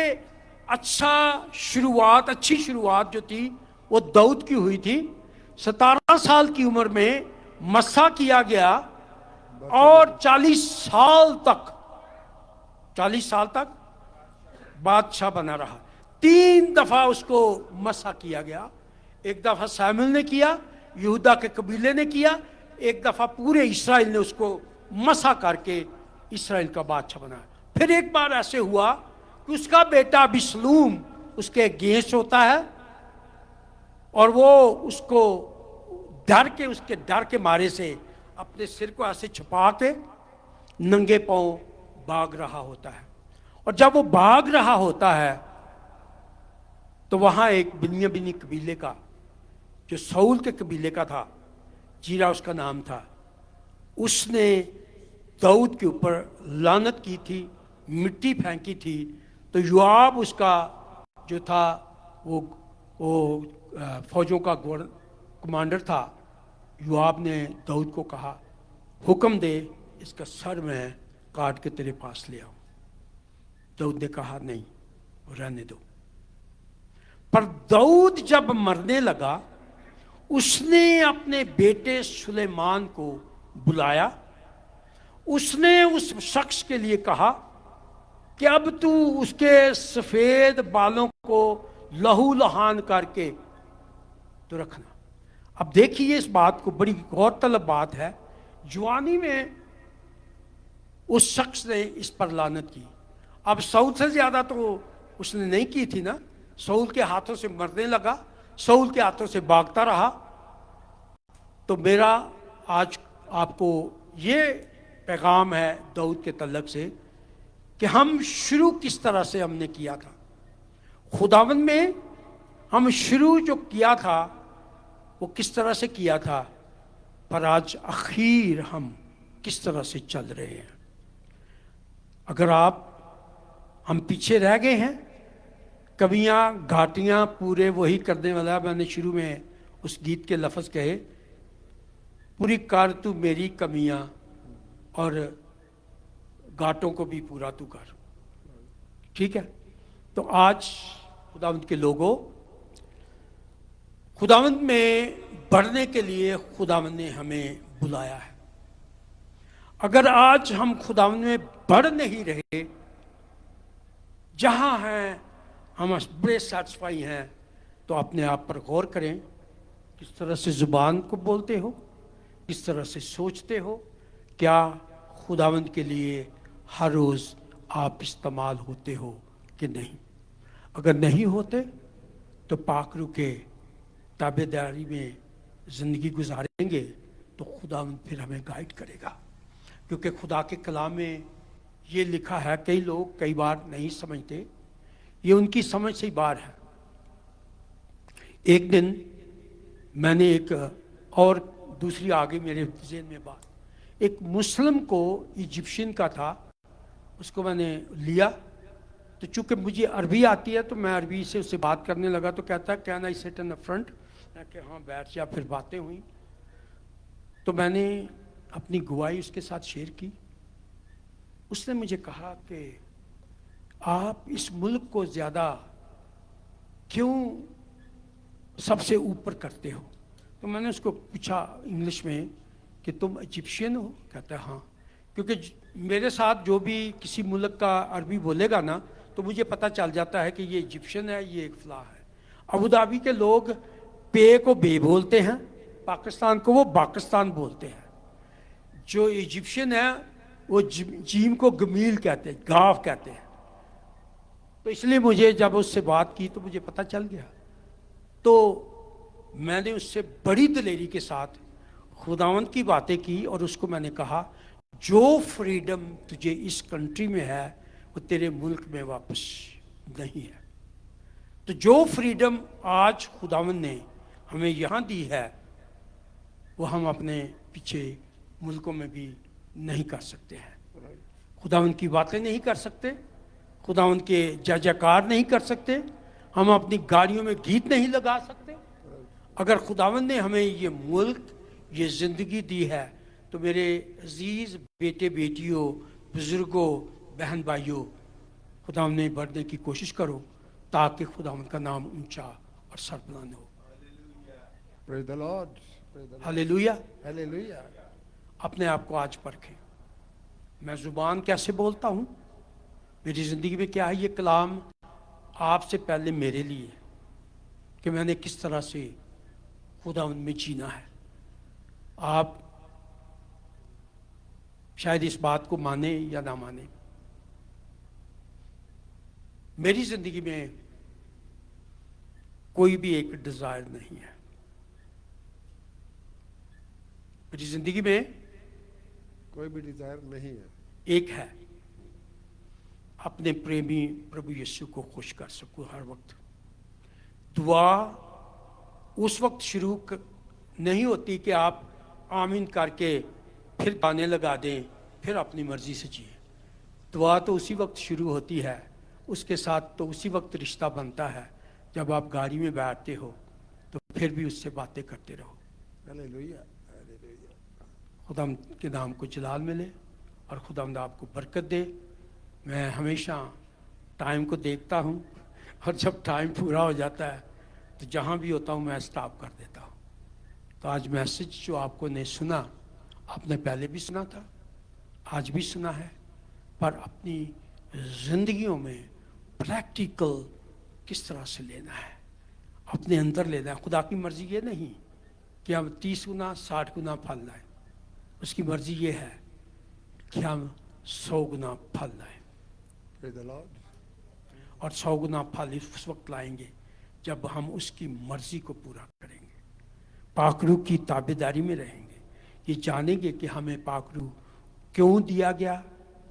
अच्छी शुरुआत जो थी वो दाऊद की हुई थी। 17 साल की उम्र में मस्सा किया गया और 40 साल तक बादशाह बना रहा। 3 दफा उसको मस्सा किया गया। एक दफा सैमुएल ने किया, यहूदा के कबीले ने किया, एक दफा पूरे इस्राएल ने उसको मस्सा करके इस्राएल का बादशाह बनाया। फिर एक बार ऐसे हुआ कि उसका बेटा अबीसलूम उसके अगेंस्ट होता है और वो उसको उसके डर के मारे से अपने सिर को ऐसे छुपा के नंगे पांव भाग रहा होता है। और जब वो भाग रहा होता है तो वहां एक बिन्यामीनी कबीले का, जो शाऊल के कबीले का था, जीरा उसका नाम था, उसने दाऊद के ऊपर लानत की थी, मिट्टी फेंकी थी। तो योआब उसका जो था वो फौजों का कमांडर था। योआब ने दाऊद को कहा, हुक्म दे इसका सर मैं काट के तेरे पास ले आऊं। दाऊद ने कहा नहीं, रहने दो। पर दाऊद जब मरने लगा, उसने अपने बेटे सुलेमान को बुलाया। उसने उस शख्स के लिए कहा कि अब तू उसके सफेद बालों को लहू लहान करके तो रखना। अब देखिए इस बात को, बड़ी गौरतलब बात है। जवानी में उस शख्स ने इस पर लानत की। अब सऊल से ज्यादा तो उसने नहीं की थी ना। सऊल के हाथों से मरने लगा, सऊल के हाथों से भागता रहा। तो मेरा आज आपको ये पैगाम है दाऊद के तलब से कि हम शुरू किस तरह से हमने किया था खुदावंद में। हम शुरू जो किया था वो किस तरह से किया था, पर आज आखिर हम किस तरह से चल रहे हैं। अगर हम पीछे रह गए हैं, कमियां घाटियां पूरे वही करने वाला। मैंने शुरू में उस गीत के लफ्ज़ कहे, पूरी कर तू मेरी कमियां और घाटों को भी पूरा तू कर। ठीक है, तो आज खुदावंद के लोगों, खुदावंद में बढ़ने के लिए खुदावंद ने हमें बुलाया है। अगर आज हम खुदावंद में बढ़ नहीं रहे, जहां हैं हम बड़े सेटिस्फाई हैं, तो अपने आप पर गौर करें। किस तरह से जुबान को बोलते हो, किस तरह से सोचते हो, क्या खुदावंद के लिए हर रोज़ आप इस्तेमाल होते हो कि नहीं। अगर नहीं होते तो पाकरू के ताबेदारी में ज़िंदगी गुजारेंगे तो खुदावंद फिर हमें गाइड करेगा। क्योंकि खुदा के कलाम में ये लिखा है, कई लोग कई बार नहीं समझते, ये उनकी समझ से बाहर है। एक दिन मैंने एक और दूसरी आगे मेरे ज़हन में बात, एक मुस्लिम को इजिप्शियन का था, उसको मैंने लिया। तो चूंकि मुझे अरबी आती है तो मैं अरबी से उससे बात करने लगा। तो कहता है can I sit in the front, मैं कि हाँ बैठ जा। फिर बातें हुई तो मैंने अपनी गवाही उसके साथ शेयर की। उसने मुझे कहा कि आप इस मुल्क को ज़्यादा क्यों सबसे ऊपर करते हो। तो मैंने उसको पूछा इंग्लिश में कि तुम इजिप्शियन हो। कहता है हाँ, क्योंकि मेरे साथ जो भी किसी मुल्क का अरबी बोलेगा ना तो मुझे पता चल जाता है कि ये इजिप्शियन है, ये एक फला है। अबू धाबी के लोग पे को बे बोलते हैं, पाकिस्तान को वो पाकिस्तान बोलते हैं। जो इजिप्शियन है वो जीम को गमील कहते हैं, गाफ कहते हैं। तो इसलिए मुझे जब उससे बात की तो मुझे पता चल गया। तो मैंने उससे बड़ी दिलेरी के साथ खुदावंद की बातें की और उसको मैंने कहा जो फ्रीडम तुझे इस कंट्री में है वो तेरे मुल्क में वापस नहीं है। तो जो फ्रीडम आज खुदावंद ने हमें यहाँ दी है वो हम अपने पीछे मुल्कों में भी नहीं कर सकते हैं। खुदावंद की बातें नहीं कर सकते, खुदावंद के जय जयकार नहीं कर सकते, हम अपनी गाड़ियों में गीत नहीं लगा सकते। अगर खुदावंद ने हमें ये मुल्क, ये ज़िंदगी दी है तो मेरे अजीज़ बेटे बेटियों, बुज़ुर्गों, बहन भाइयों, खुदावंद में बढ़ने की कोशिश करो ताकि खुदावंद का नाम ऊंचा और सरबुलंद हो। Praise the Lord. Praise the Lord. Hallelujah. Hallelujah. अपने आप को आज परखें, मैं ज़ुबान कैसे बोलता हूँ, मेरी ज़िंदगी में क्या है। ये कलाम आपसे पहले मेरे लिए कि मैंने किस तरह से खुदावंद में जीना है। आप शायद इस बात को माने या ना माने, मेरी ज़िंदगी में कोई भी एक डिज़ायर नहीं है। मेरी ज़िंदगी में कोई भी डिजायर नहीं है। एक है, अपने प्रेमी प्रभु यीशु को खुश कर सकूं हर वक्त। दुआ उस वक्त शुरू नहीं होती कि आप आमीन करके फिर गाने लगा दें, फिर अपनी मर्जी से जिए। दुआ तो उसी वक्त शुरू होती है, उसके साथ तो उसी वक्त रिश्ता बनता है जब आप गाड़ी में बैठते हो तो फिर भी उससे बातें करते रहो। Hallelujah. Hallelujah. खुदा के नाम को जलाल मिले और खुदा आपको बरकत दे। मैं हमेशा टाइम को देखता हूँ और जब टाइम पूरा हो जाता है तो जहाँ भी होता हूँ मैं स्टॉप कर देता हूँ। तो आज मैसेज जो आपको ने सुना, आपने पहले भी सुना था, आज भी सुना है, पर अपनी जिंदगियों में प्रैक्टिकल किस तरह से लेना है, अपने अंदर लेना है। खुदा की मर्जी ये नहीं कि हम 30 गुना 60 गुना फल लाएं, उसकी मर्जी ये है कि हम 100 गुना फल लाएं। Praise the Lord. और 100 गुना फल उस वक्त लाएंगे जब हम उसकी मर्जी को पूरा करेंगे, पाकरू की ताबेदारी में रहेंगे, ये जानेंगे कि हमें पाकरू क्यों दिया गया,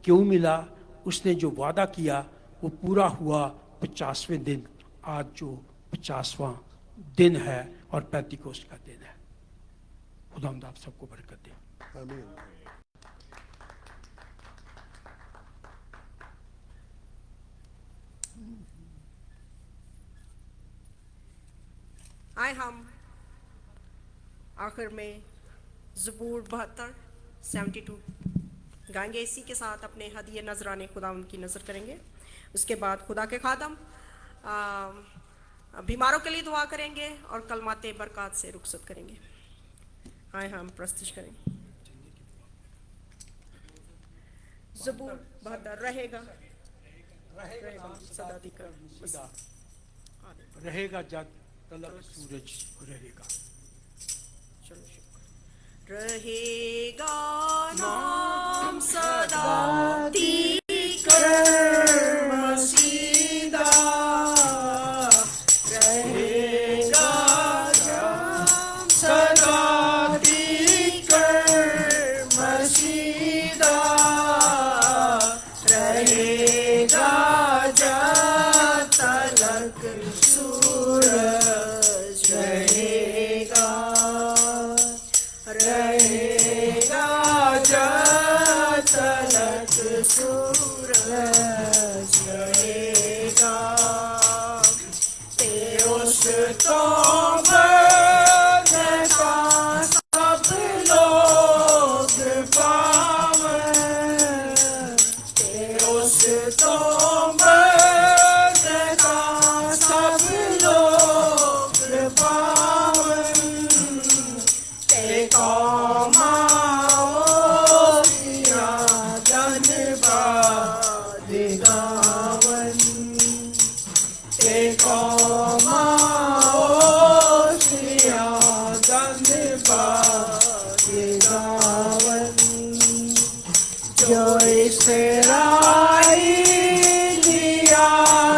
क्यों मिला, उसने जो वादा किया वो पूरा हुआ 50वें दिन। आज जो 50वां दिन है और पेंतिकोस्त का दिन है। खुदावंद आप सबको बरकत दे। Amen. आए हम आखिर में ज़बूर 72 गाएंगे। इसी के साथ अपने हदिये नजराने खुदावंद की नज़र करेंगे। उसके बाद खुदा के खादम बीमारों के लिए दुआ करेंगे और कलमाते बरकत से रुखसत करेंगे। आए हम प्रस्तुत करेंगे। ज़बूर 72 रहेगा सदा दिकर रहेगा जग तलक सूरज रहेगा। रहेगा नाम सदा दिकर मसीदा, रहेगा नाम सदा दिकर मसीदा, रहेगा जब तलक सूरज रहेगा, रहेगा जब तलक सूरज रहेगा। उस तो बने का सब लोग पावन, उस तो बने का सब लोग पावन, जो इसराइलिया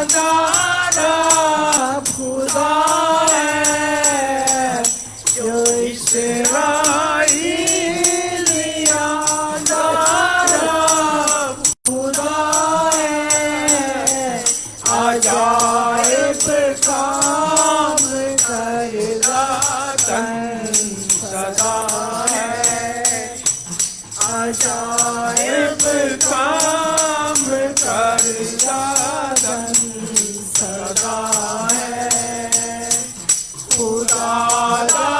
दारा खुदा है, जो इसराइलिया दारा खुदा है, अजाइब काम करेगा तन सदा है, अजाइब काम करता तन सदा है। खुदा दा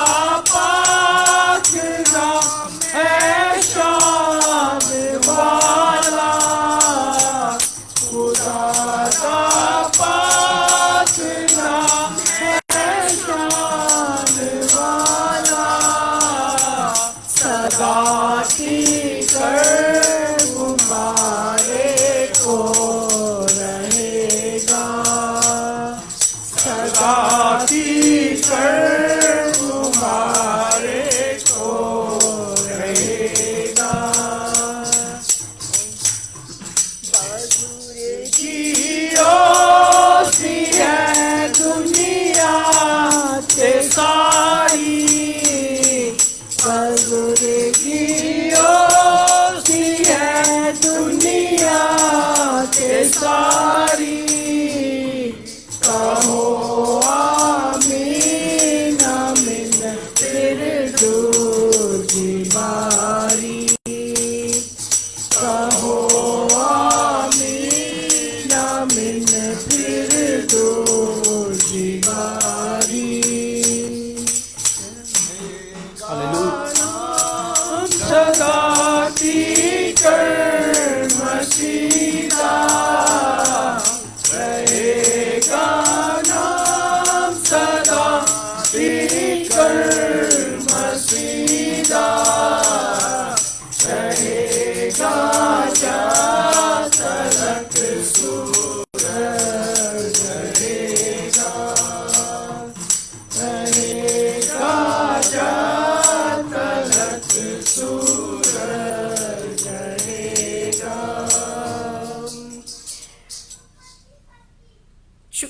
पाक नाम है शाम वाला, खुदा दा पाक नाम है शाम वाला, सदा की कर हमारे को रहेगा, सदा की कर हमारे को रहेगा। बुजुर्गी रोसी है दुनिया के सारी, बुजुर्गी रोसी है दुनिया के सारी, कहो आमीन आमीन फिर दूर बीमारी, कहो आमीन आमीन फिर दूर बीमारी। सदा दिकर मसीदा, रहेगा नाम सदा दिकर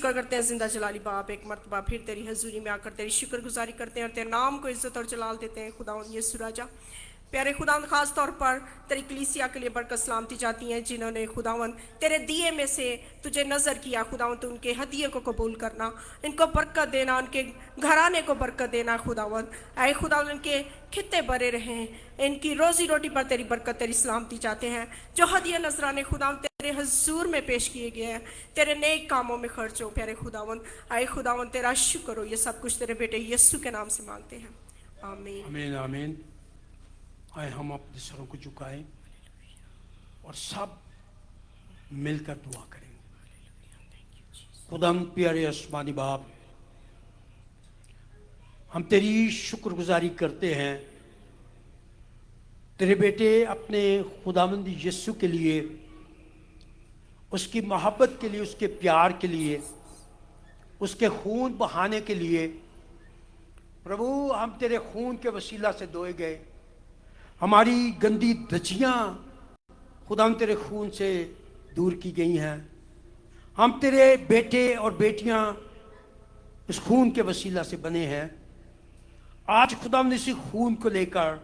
शुक्र करते हैं जिंदा जलाली बाप, एक मरतबा फिर तेरी हजूरी में आकर तेरी शुक्रगुजारी करते हैं और तेरे नाम को इज्जत और जलाल देते हैं खुदावन यीशु राजा। प्यारे खुदावन, खास तौर पर तेरी कलीसिया के लिए बरकत सलामती जाती हैं जिन्होंने खुदावन तेरे दिए में से तुझे नज़र किया खुदावन, तो उनके हदिये को कबूल करना, इनको बरकत देना, उनके घराने को बरकत देना खुदावन। आए खुदावन इनके खित्ते भरे रहें, इनकी रोजी रोटी पर तेरी बरकत तेरी सलामती चाहते हैं। जो हदिया नजराने खुदावन तेरे हजूर में पेश किए गए हैं, तेरे नेक कामों में खर्च हो प्यारे खुदावन। आए खुदावन तेरा शुक्र हो, ये सब कुछ तेरे बेटे यीशु के नाम से मांगते हैं, आमीन। आमीन आमीन। आए हम अपने सरों को झुकाएं और सब मिलकर दुआ करेंगे। खुदाम प्यारे आसमानी बाप, हम तेरी शुक्रगुजारी करते हैं तेरे बेटे अपने खुदावंद यीशु के लिए, उसकी मोहब्बत के लिए, उसके प्यार के लिए, उसके खून बहाने के लिए। प्रभु, हम तेरे खून के वसीला से धोए गए, हमारी गंदी धज्जियाँ खुदा तेरे खून से दूर की गई हैं। हम तेरे बेटे और बेटियां इस खून के वसीला से बने हैं। आज खुदा इसी खून को लेकर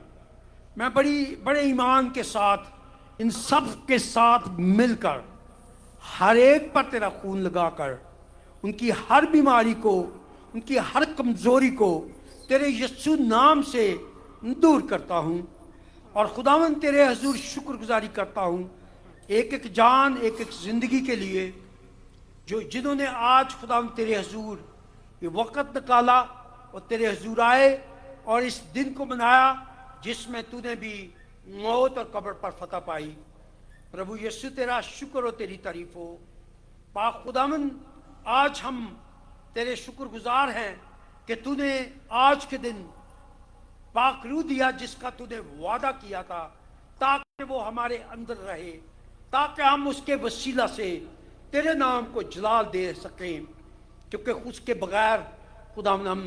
मैं बड़े ईमान के साथ इन सब के साथ मिलकर हर एक पर तेरा खून लगाकर उनकी हर बीमारी को, उनकी हर कमजोरी को तेरे यीशु नाम से दूर करता हूँ और खुदावन तेरे हजूर शुक्रगुजारी करता हूँ एक एक जान, एक एक जिंदगी के लिए जो जिन्होंने आज खुदावन तेरे हजूर ये वक़्त निकाला और तेरे हजूर आए और इस दिन को मनाया जिसमें तूने भी मौत और कब्र पर फतह पाई। प्रभु यीशु तेरा शुक्र हो, तेरी तारीफ हो। पाक खुदावन, आज हम तेरे शुक्रगुजार हैं कि तूने आज के दिन पाक रूह दिया जिसका तूने वादा किया था, ताकि वो हमारे अंदर रहे, ताकि हम उसके वसीला से तेरे नाम को जलाल दे सकें, क्योंकि उसके बगैर खुदावंद हम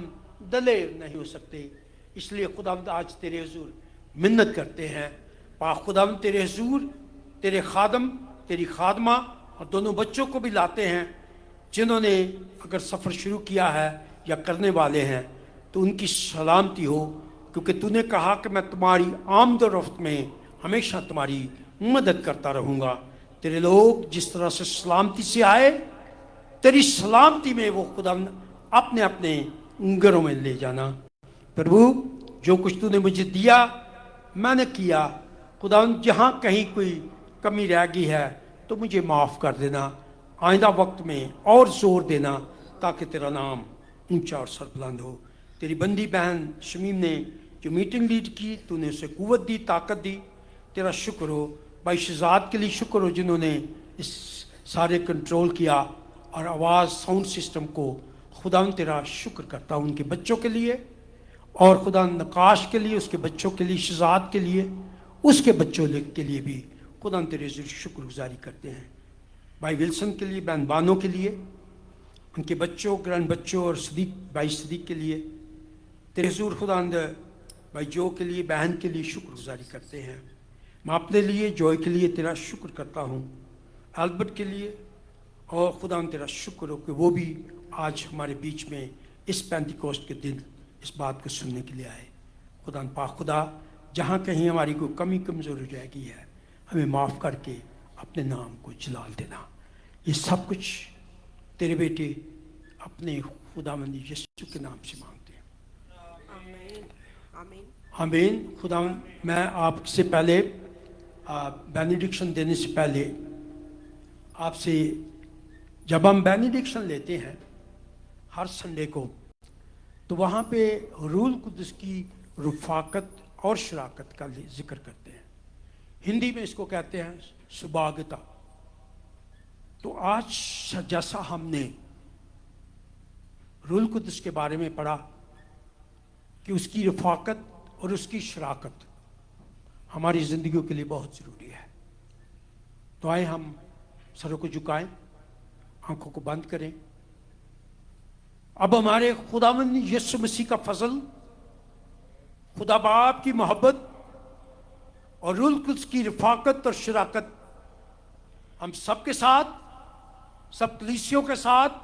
दले नहीं हो सकते। इसलिए खुदावंद आज तेरे हुजूर मिन्नत करते हैं। पाक खुदावंद तेरे हुजूर तेरे खादम, तेरी खादमा और दोनों बच्चों को भी लाते हैं जिन्होंने अगर सफ़र शुरू किया है या करने वाले हैं, तो उनकी सलामती हो, क्योंकि तूने कहा कि मैं तुम्हारी आमद और रफ्त में हमेशा तुम्हारी मदद करता रहूँगा। तेरे लोग जिस तरह से सलामती से आए, तेरी सलामती में वो खुदा अपने अपने घरों में ले जाना। प्रभु, जो कुछ तूने मुझे दिया मैंने किया, खुदा जहाँ कहीं कोई कमी रह गई है तो मुझे माफ़ कर देना, आइंदा वक्त में और जोर देना ताकि तेरा नाम ऊंचा और सरबुलंद हो। तेरी बंदी बहन शमीम ने जो मीटिंग लीड की, तूने उसे कुव्वत दी, ताकत दी, तेरा शुक्र हो। भाई शहजाद के लिए शुक्र हो जिन्होंने इस सारे कंट्रोल किया और आवाज़ साउंड सिस्टम को, खुदा तेरा शुक्र करता हूँ उनके बच्चों के लिए और खुदा नकाश के लिए, उसके बच्चों के लिए, शहजाद के लिए, उसके बच्चों के लिए भी खुदा तेरे शुक्रगुजारी करते हैं। भाई विल्सन के लिए, बहन बानों के लिए, उनके बच्चों, ग्रैंड बच्चों और सदीक, भाई सदीक के लिए तेरे हुजूर खुदा भाई जो के लिए, बहन के लिए शुक्रगुजारी करते हैं। मैं अपने लिए, जॉय के लिए तेरा शुक्र करता हूँ, अल्बर्ट के लिए, और खुदा तेरा शुक्र हो कि वो भी आज हमारे बीच में इस पेंटिकोस्ट के दिन इस बात को सुनने के लिए आए। खुदा पाक खुदा, जहाँ कहीं हमारी कोई कमी कमज़ोरी रह गई है, हमें माफ़ करके अपने नाम को जलाल देना। ये सब कुछ तेरे बेटे अपने खुदावंद यीशु के नाम से मांगते हैं, आमीन आमीन आमीन। खुदा, मैं आपसे पहले बेनिडिक्शन देने से पहले आपसे, जब हम बेनिडिक्शन लेते हैं हर संडे को, तो वहाँ पे रूल कुदस की रुफाकत और शराकत का जिक्र करते हैं। हिंदी में इसको कहते हैं सुभागता। तो आज जैसा हमने रूल कुदस के बारे में पढ़ा कि उसकी रफाकत और उसकी शराकत हमारी ज़िंदगियों के लिए बहुत ज़रूरी है, तो आए हम सरों को झुकाएं, आंखों को बंद करें। अब हमारे खुदावंद यीशु मसीह का फजल, खुदा बाप की मोहब्बत और रूल कुदस की रफाकत और शराकत हम सबके साथ, सब कलीसियों के साथ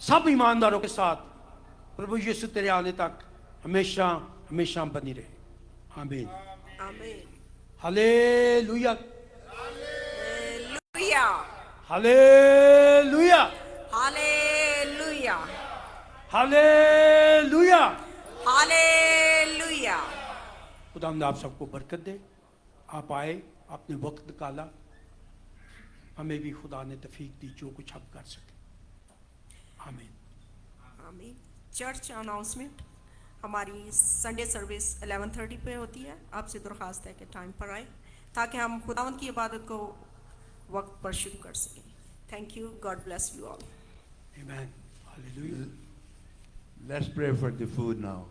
सब ईमानदारों के साथ प्रभु यीशु तेरे आने तक हमेशा हमेशा बनी रहे। आमीन। आमीन। Hallelujah, hallelujah, hallelujah, hallelujah, hallelujah. Hallelujah. खुदावंद आप सबको बरकत दे। आप आए, आपने वक्त निकाला, हमें भी खुदा ने तौफीक दी जो कुछ हम कर सके। आमीन। आमीन। चर्च अनाउंसमेंट, हमारी संडे सर्विस 11:30 पे होती है। आपसे दरख्वास्त है कि टाइम पर आए ताकि हम खुदावंद की इबादत को वक्त पर शुरू कर सकें। Thank you, God bless you all. आमीन। Hallelujah. Let's pray for the food now.